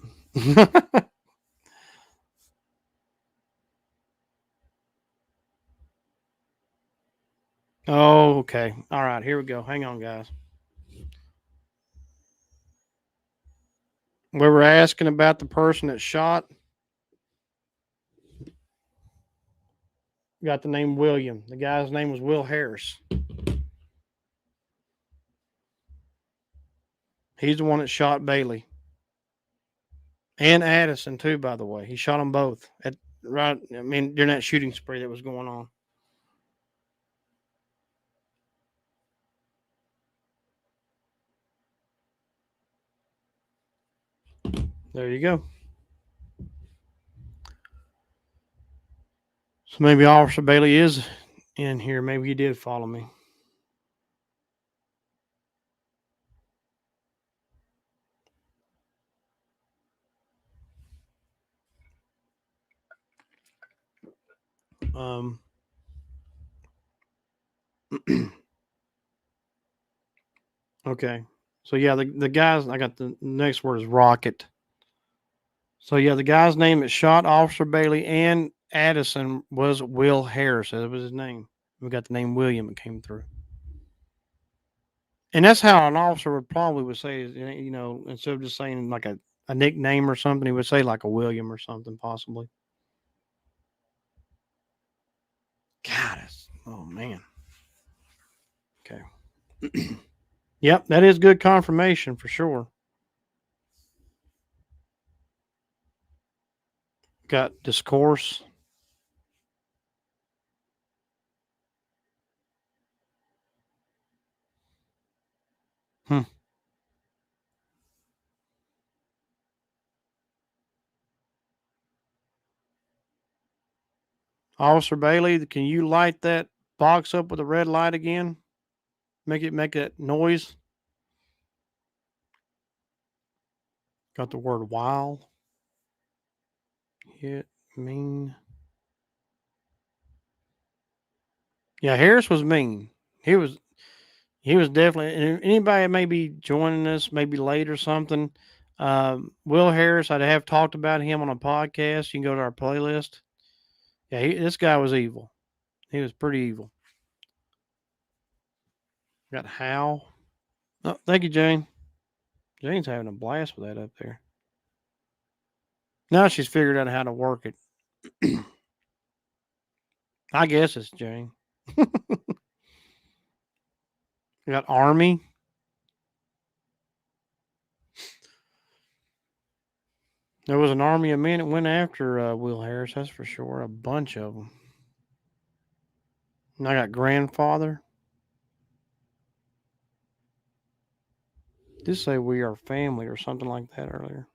Oh, okay. All right, here we go. Hang on, guys. We were asking about the person that shot. Got the name William. The guy's name was Will Harris. He's the one that shot Bailey and Addison too. By the way, he shot them both at right. I mean, during that shooting spree that was going on. There you go. So maybe Officer Bailey is in here. Maybe he did follow me. Um, okay. So yeah, the guys. I got the next word is rocket. So yeah, the guy's name that shot Officer Bailey and Addison was Will Harris. That was his name. We got the name William that came through. And that's how an officer would say, instead of just saying like a nickname or something, he would say like a William or something, possibly. God, oh man. Okay. Yep, that is good confirmation for sure. Got discourse. Hmm. Officer Bailey, can you light that box up with a red light again? Make that noise. Got the word while. Hit mean. Yeah, Harris was mean. He was he was definitely. And anybody that may be joining us, maybe late or something. Will Harris, I'd have talked about him on a podcast. You can go to our playlist. Yeah, this guy was evil. He was pretty evil. Got Hal. Oh, thank you, Jane. Jane's having a blast with that up there. Now she's figured out how to work it. I guess it's Jane. We got Army. There was an army of men that went after Will Harris. That's for sure. A bunch of them. And I got grandfather. Just say we are family or something like that earlier.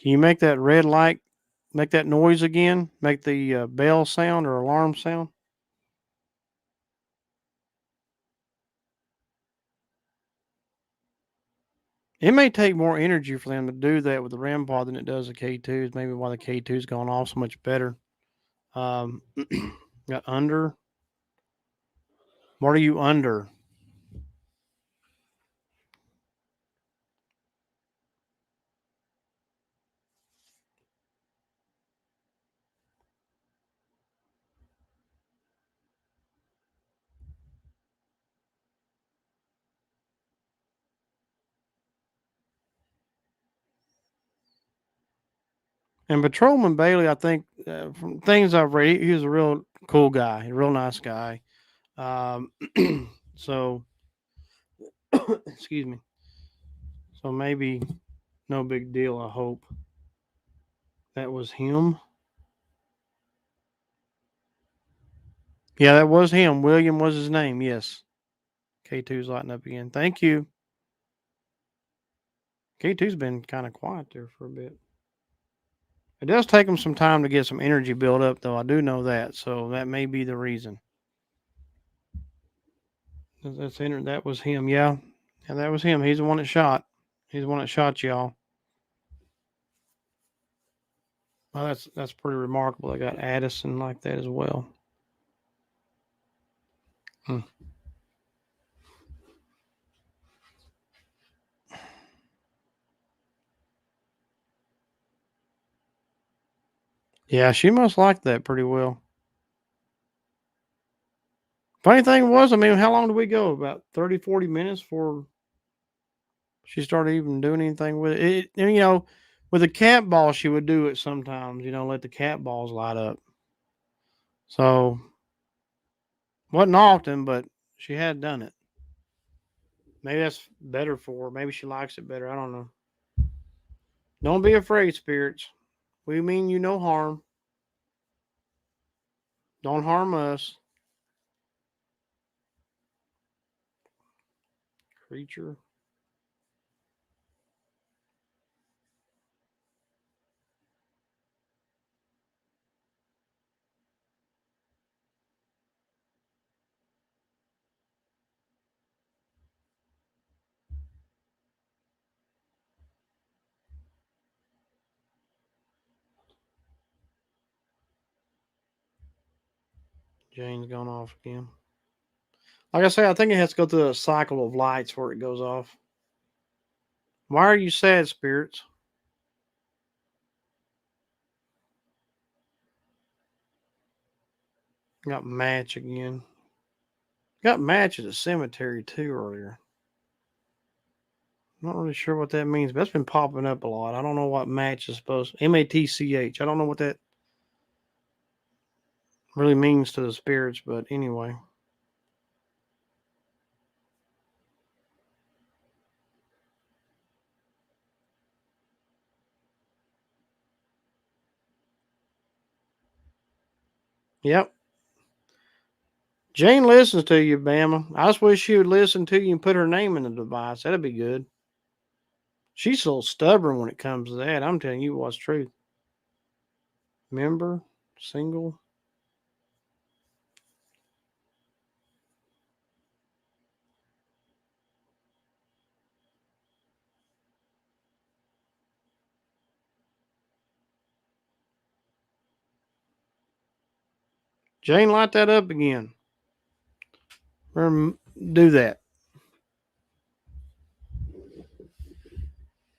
Can you make that red light, make that noise again? Make the bell sound or alarm sound? It may take more energy for them to do that with the REM pod than it does the K2s. Maybe why the K2's going off so much better. Um, got under. What are you under? And Patrolman Bailey, I think from things I've read, he was a real cool guy, a real nice guy. Um, so, excuse me. So maybe no big deal. I hope that was him. Yeah, that was him. William was his name. Yes. K2's lighting up again. Thank you. K2's been kind of quiet there for a bit. It does take them some time to get some energy built up, though. I do know that. So that may be the reason. That was him. Yeah. Yeah, that was him. He's the one that shot. He's the one that shot y'all. Well, that's pretty remarkable. They got Addison like that as well. Hmm. Yeah, she must like that pretty well. Funny thing was, I mean, how long did we go? About 30, 40 minutes before she started even doing anything with it. And, with the cat ball, she would do it sometimes, let the cat balls light up. So, wasn't often, but she had done it. Maybe that's better for her. Maybe she likes it better. I don't know. Don't be afraid, spirits. We mean you no harm. Don't harm us. Creature. Jane's gone off again. Like I say, I think it has to go through a cycle of lights before it goes off. Why are you sad, spirits? Got match again. Got match at the cemetery too earlier. Not really sure what that means, but that's been popping up a lot. I don't know what match is supposed to MATCH. I don't know what that really means to the spirits, but anyway. Yep. Jane listens to you, Bama. I just wish she would listen to you and put her name in the device. That'd be good. She's so stubborn when it comes to that. I'm telling you what's true. Member, single. Jane, light that up again. Do that.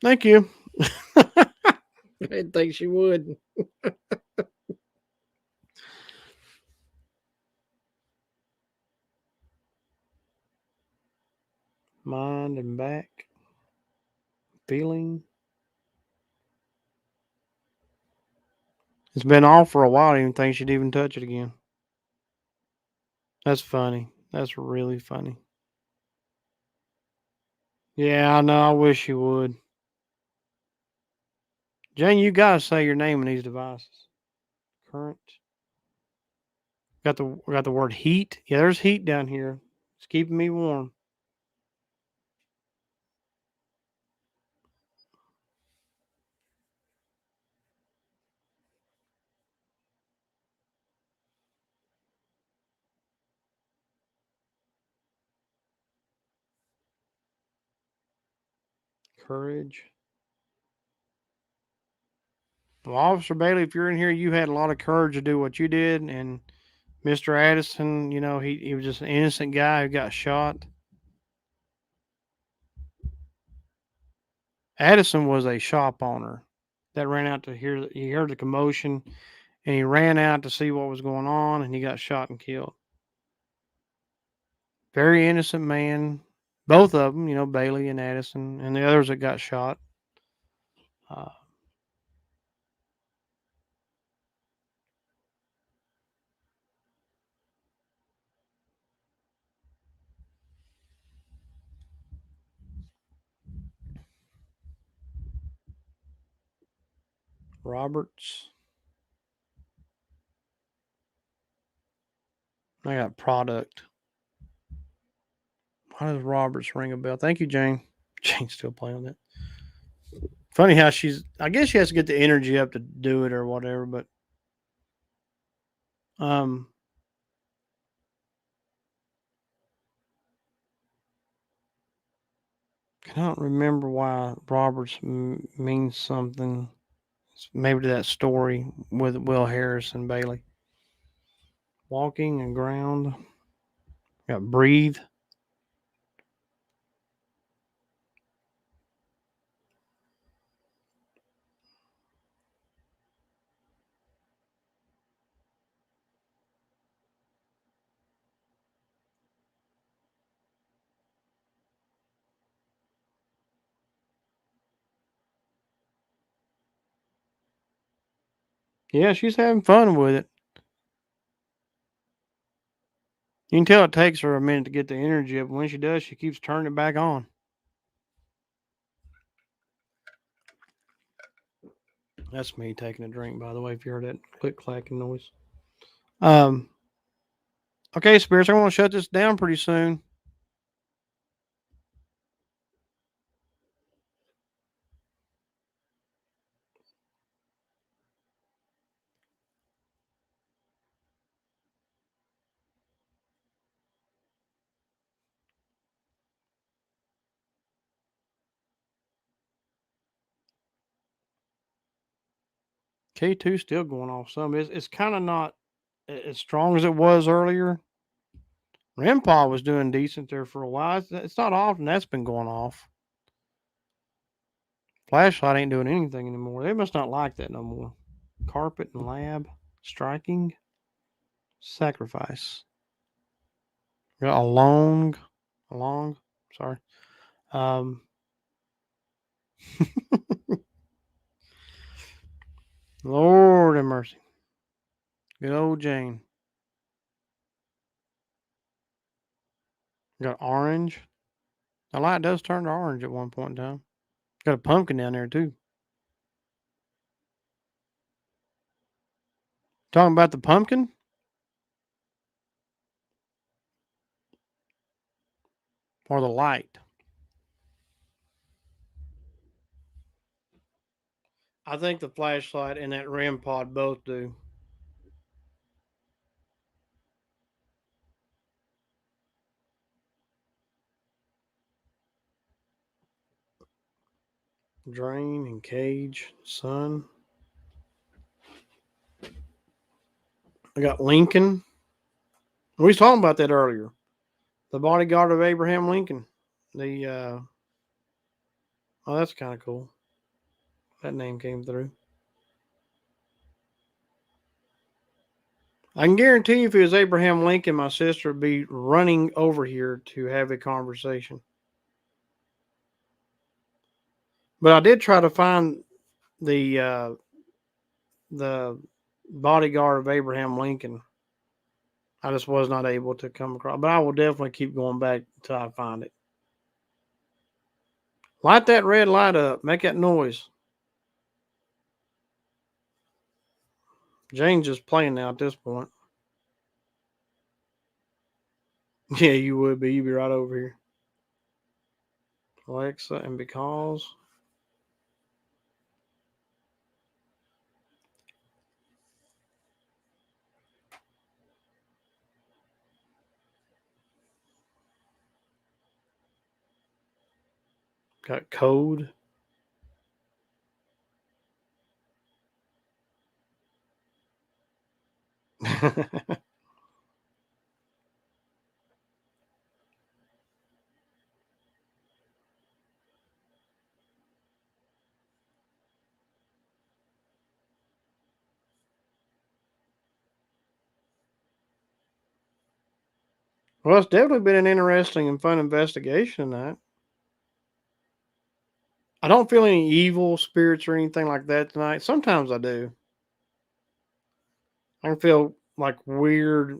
Thank you. I didn't think she would. Mind and back. Feeling. It's been off for a while. I didn't even think she'd even touch it again. That's funny. That's really funny. Yeah, I know. I wish you would. Jane, you gotta say your name in these devices. Current. Got the word heat. Yeah, there's heat down here. It's keeping me warm. Courage. Well, Officer Bailey, if you're in here, you had a lot of courage to do what you did. And Mr. Addison, he was just an innocent guy who got shot. Addison was a shop owner that ran out to hear. He heard the commotion, and he ran out to see what was going on, and he got shot and killed. Very innocent man. Both of them, Bailey and Addison, and the others that got shot. Uh, Roberts. I got product. Why does Roberts ring a bell? Thank you, Jane. Jane's still playing with it. Funny how I guess she has to get the energy up to do it or whatever, but um I don't remember why Roberts means something. Maybe to that story with Will Harris and Bailey. Walking and ground. Got breathe. Yeah, she's having fun with it. You can tell it takes her a minute to get the energy up. When she does, she keeps turning it back on. That's me taking a drink, by the way, if you heard that click clacking noise. Um, okay, Spirits, I'm going to shut this down pretty soon. K2 still going off some. It's kind of not as strong as it was earlier. Rempaw was doing decent there for a while. It's not often that's been going off. Flashlight ain't doing anything anymore. They must not like that no more. Carpet and lab. Striking. Sacrifice. Got a long, sorry. Um, Lord have mercy. Good old Jane. Got orange. The light does turn to orange at one point in time. Got a pumpkin down there too. Talking about the pumpkin or the light? I think the flashlight and that REM pod both do. Drain and cage, sun. I got Lincoln. We was talking about that earlier. The bodyguard of Abraham Lincoln. The oh, that's kind of cool. That name came through. I can guarantee you, if it was Abraham Lincoln, my sister would be running over here to have a conversation. But I did try to find the bodyguard of Abraham Lincoln. I just was not able to come across. But I will definitely keep going back until I find it. Light that red light up. Make that noise. Jane's just playing now at this point. Yeah, you would be. You'd be right over here. Alexa, and because. Got code. Well, it's definitely been an interesting and fun investigation tonight. I don't feel any evil spirits or anything like that tonight. Sometimes I do. I can feel like weird,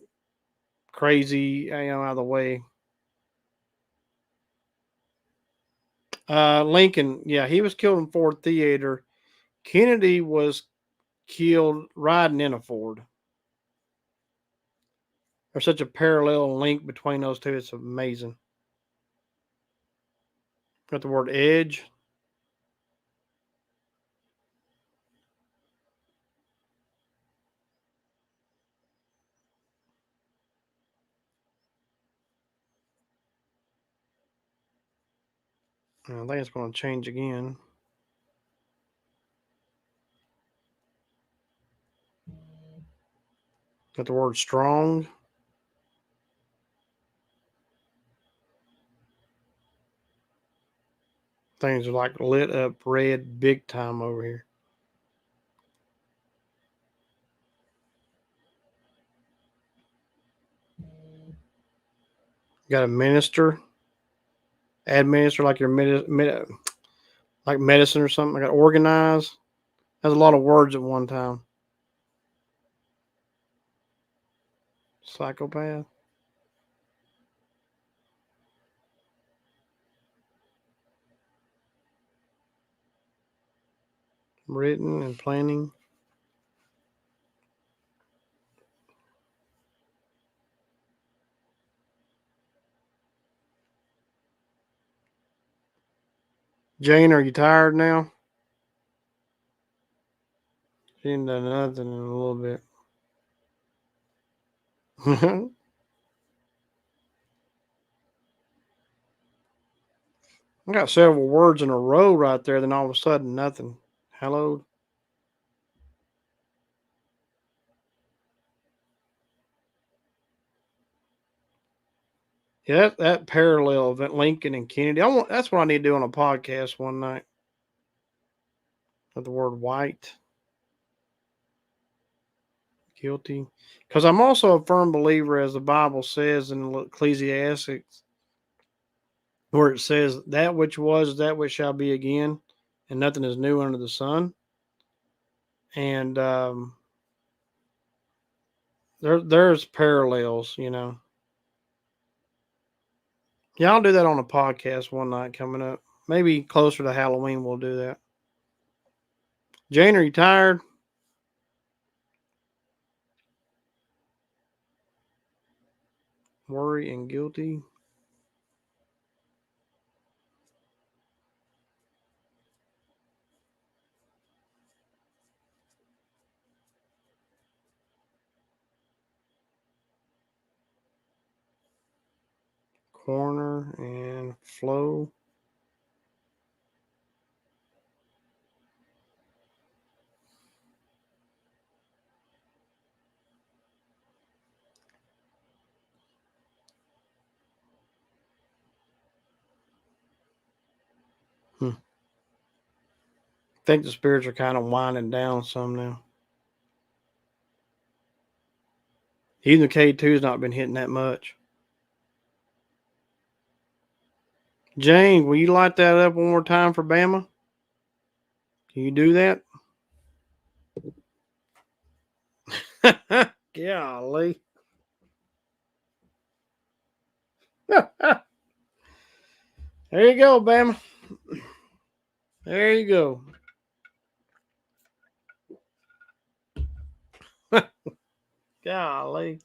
crazy, out of the way. Lincoln, yeah, he was killed in Ford Theater. Kennedy was killed riding in a Ford. There's such a parallel link between those two. It's amazing. Got the word edge. I think it's going to change again. Got the word strong. Things are like lit up red big time over here. Got a minister. Administer like your like medicine or something. I got organize. Has a lot of words at one time. Psychopath. Written and planning. Jane, are you tired now? She ain't done nothing in a little bit. I got several words in a row right there, then all of a sudden nothing. Hello. Yeah, that parallel of Lincoln and Kennedy. That's what I need to do on a podcast one night. With the word white, guilty. Because I'm also a firm believer, as the Bible says in Ecclesiastes, where it says, "That which was, that which shall be again, and nothing is new under the sun." And there's parallels. Yeah, I'll do that on a podcast one night coming up. Maybe closer to Halloween, we'll do that. Jane, are you tired? Worry and guilty. Corner and flow. I think the spirits are kind of winding down some now. Even the K2's not been hitting that much. Jane, will you light that up one more time for Bama? Can you do that? Golly. There you go, Bama. There you go. Golly.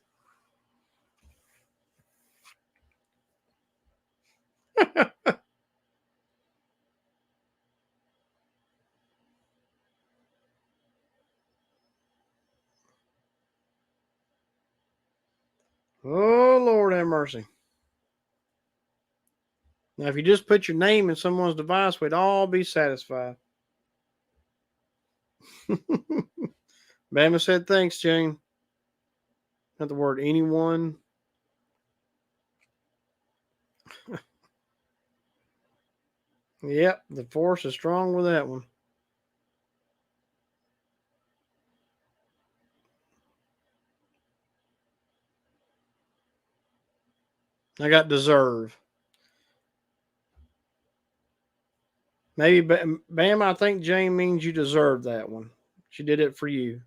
Oh, Lord have mercy. Now, if you just put your name in someone's device, we'd all be satisfied. Bama said, thanks, Jane. Not the word anyone. Yep, the force is strong with that one. I got deserve. Maybe Bam, I think Jane means you deserve that one. She did it for you.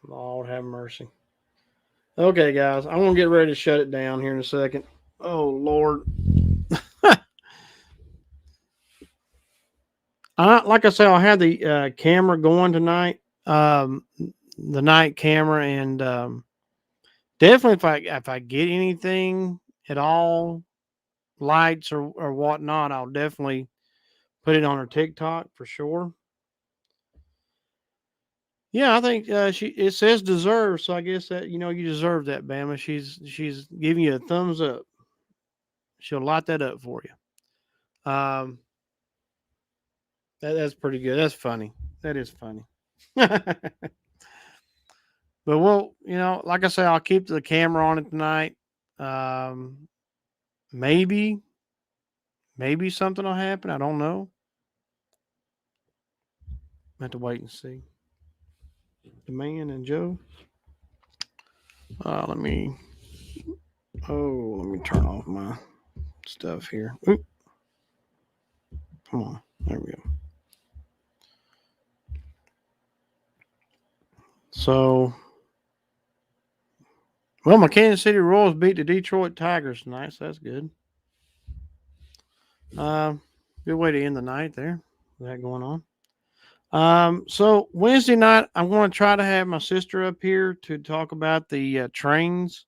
Lord have mercy. Okay, guys, I'm gonna get ready to shut it down here in a second. Oh Lord. Like I said, I'll have the camera going tonight. The night camera, and definitely if I get anything at all, lights or whatnot, I'll definitely put it on her TikTok for sure. Yeah, I think it says deserve, so I guess that you deserve that, Bama. She's giving you a thumbs up. She'll light that up for you. That's pretty good. That's funny. That is funny. But like I say, I'll keep the camera on it tonight. Um, maybe something will happen. I don't know. I have to wait and see. The man and Joe. Let me. Oh, let me turn off my stuff here. Oop. Come on. There we go. So, well, my Kansas City Royals beat the Detroit Tigers tonight, so that's good. Good way to end the night there. With that going on. So Wednesday night, I'm going to try to have my sister up here to talk about the trains.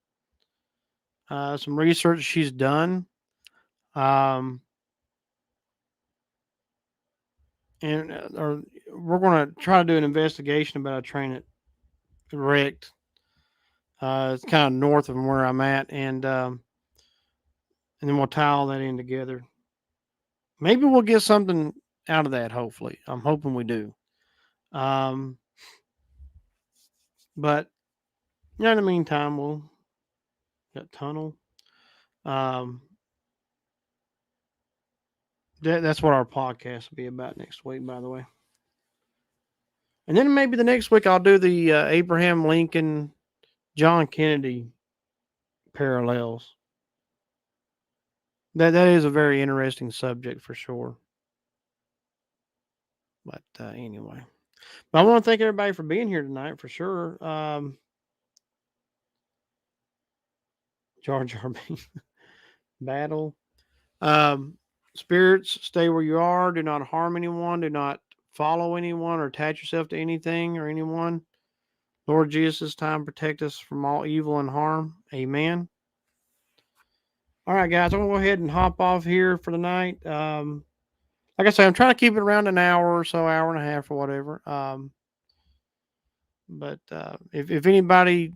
Some research she's done. Um, and or we're going to try to do an investigation about a train that wrecked. It's kind of north of where I'm at, and then we'll tie all that in together. Maybe we'll get something out of that. Hopefully, I'm hoping we do. Um, but in the meantime, we'll that tunnel. Um, that's what our podcast will be about next week, by the way. And then maybe the next week I'll do the Abraham Lincoln, John Kennedy parallels. That is a very interesting subject for sure. But anyway, but I want to thank everybody for being here tonight for sure. Jar Jar battle. Um, Spirits, stay where you are. Do not harm anyone. Do not follow anyone or attach yourself to anything or anyone. Lord Jesus, time protect us from all evil and harm. Amen. All right, guys, I'm gonna go ahead and hop off here for the night. Like I say, I'm trying to keep it around an hour or so, hour and a half or whatever. But if anybody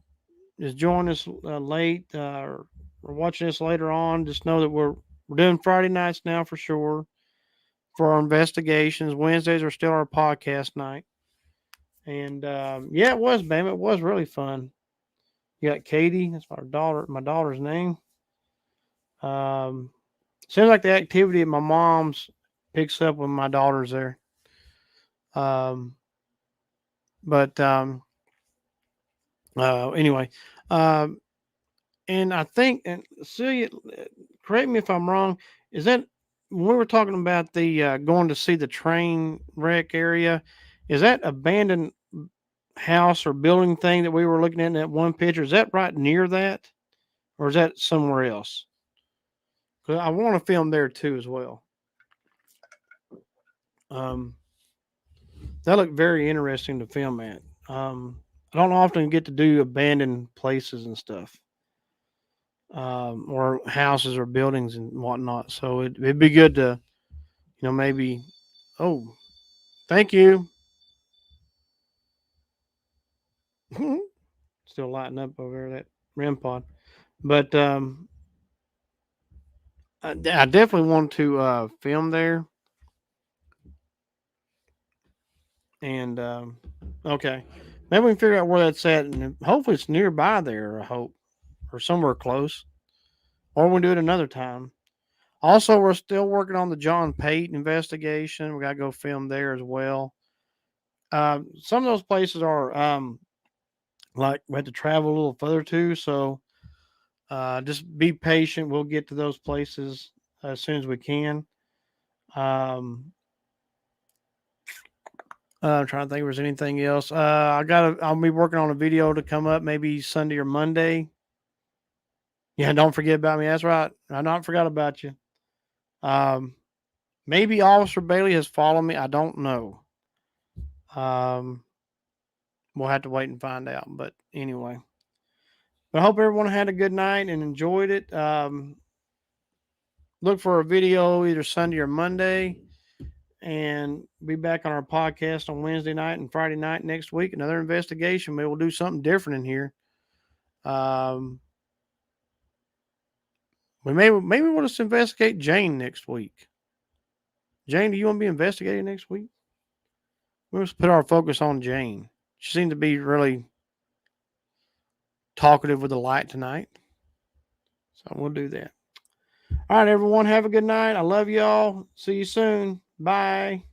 is joining us late or watching this later on, just know that we're doing Friday nights now for sure for our investigations. Wednesdays are still our podcast night. And yeah, it was, Bam. It was really fun. You got Katie. That's my daughter's name. Seems like the activity at my mom's picks up when my daughter's there. Um, but anyway, um, and I think, and Celia, correct me if I'm wrong. Is that when we were talking about the going to see the train wreck area? Is that abandoned house or building thing that we were looking at in that one picture? Is that right near that, or is that somewhere else? Because I want to film there too as well. Um, that looked very interesting to film at. I don't often get to do abandoned places and stuff, or houses or buildings and whatnot. So it'd be good to, maybe. Oh, thank you. Still lighting up over there, that REM pod. But I definitely want to film there. And okay, maybe we can figure out where that's at, and hopefully it's nearby there. I hope, or somewhere close, or we'll do it another time. Also, we're still working on the John Payton investigation. We got to go film there as well. Some of those places are like we have to travel a little further to, so just be patient. We'll get to those places as soon as we can. Um, I'm trying to think if there's anything else. I'll be working on a video to come up maybe Sunday or Monday. Yeah, don't forget about me. That's right. I not forgot about you. Um, maybe Officer Bailey has followed me. I don't know. Um, we'll have to wait and find out. But anyway, I hope everyone had a good night and enjoyed it. Look for a video either Sunday or Monday, and be back on our podcast on Wednesday night and Friday night next week. Another investigation. Maybe we'll do something different in here. Um, maybe we'll just investigate Jane next week. Jane, do you want to be investigated next week? We'll just put our focus on Jane. She seemed to be really talkative with the light tonight. So we'll do that. All right, everyone. Have a good night. I love y'all. See you soon. Bye.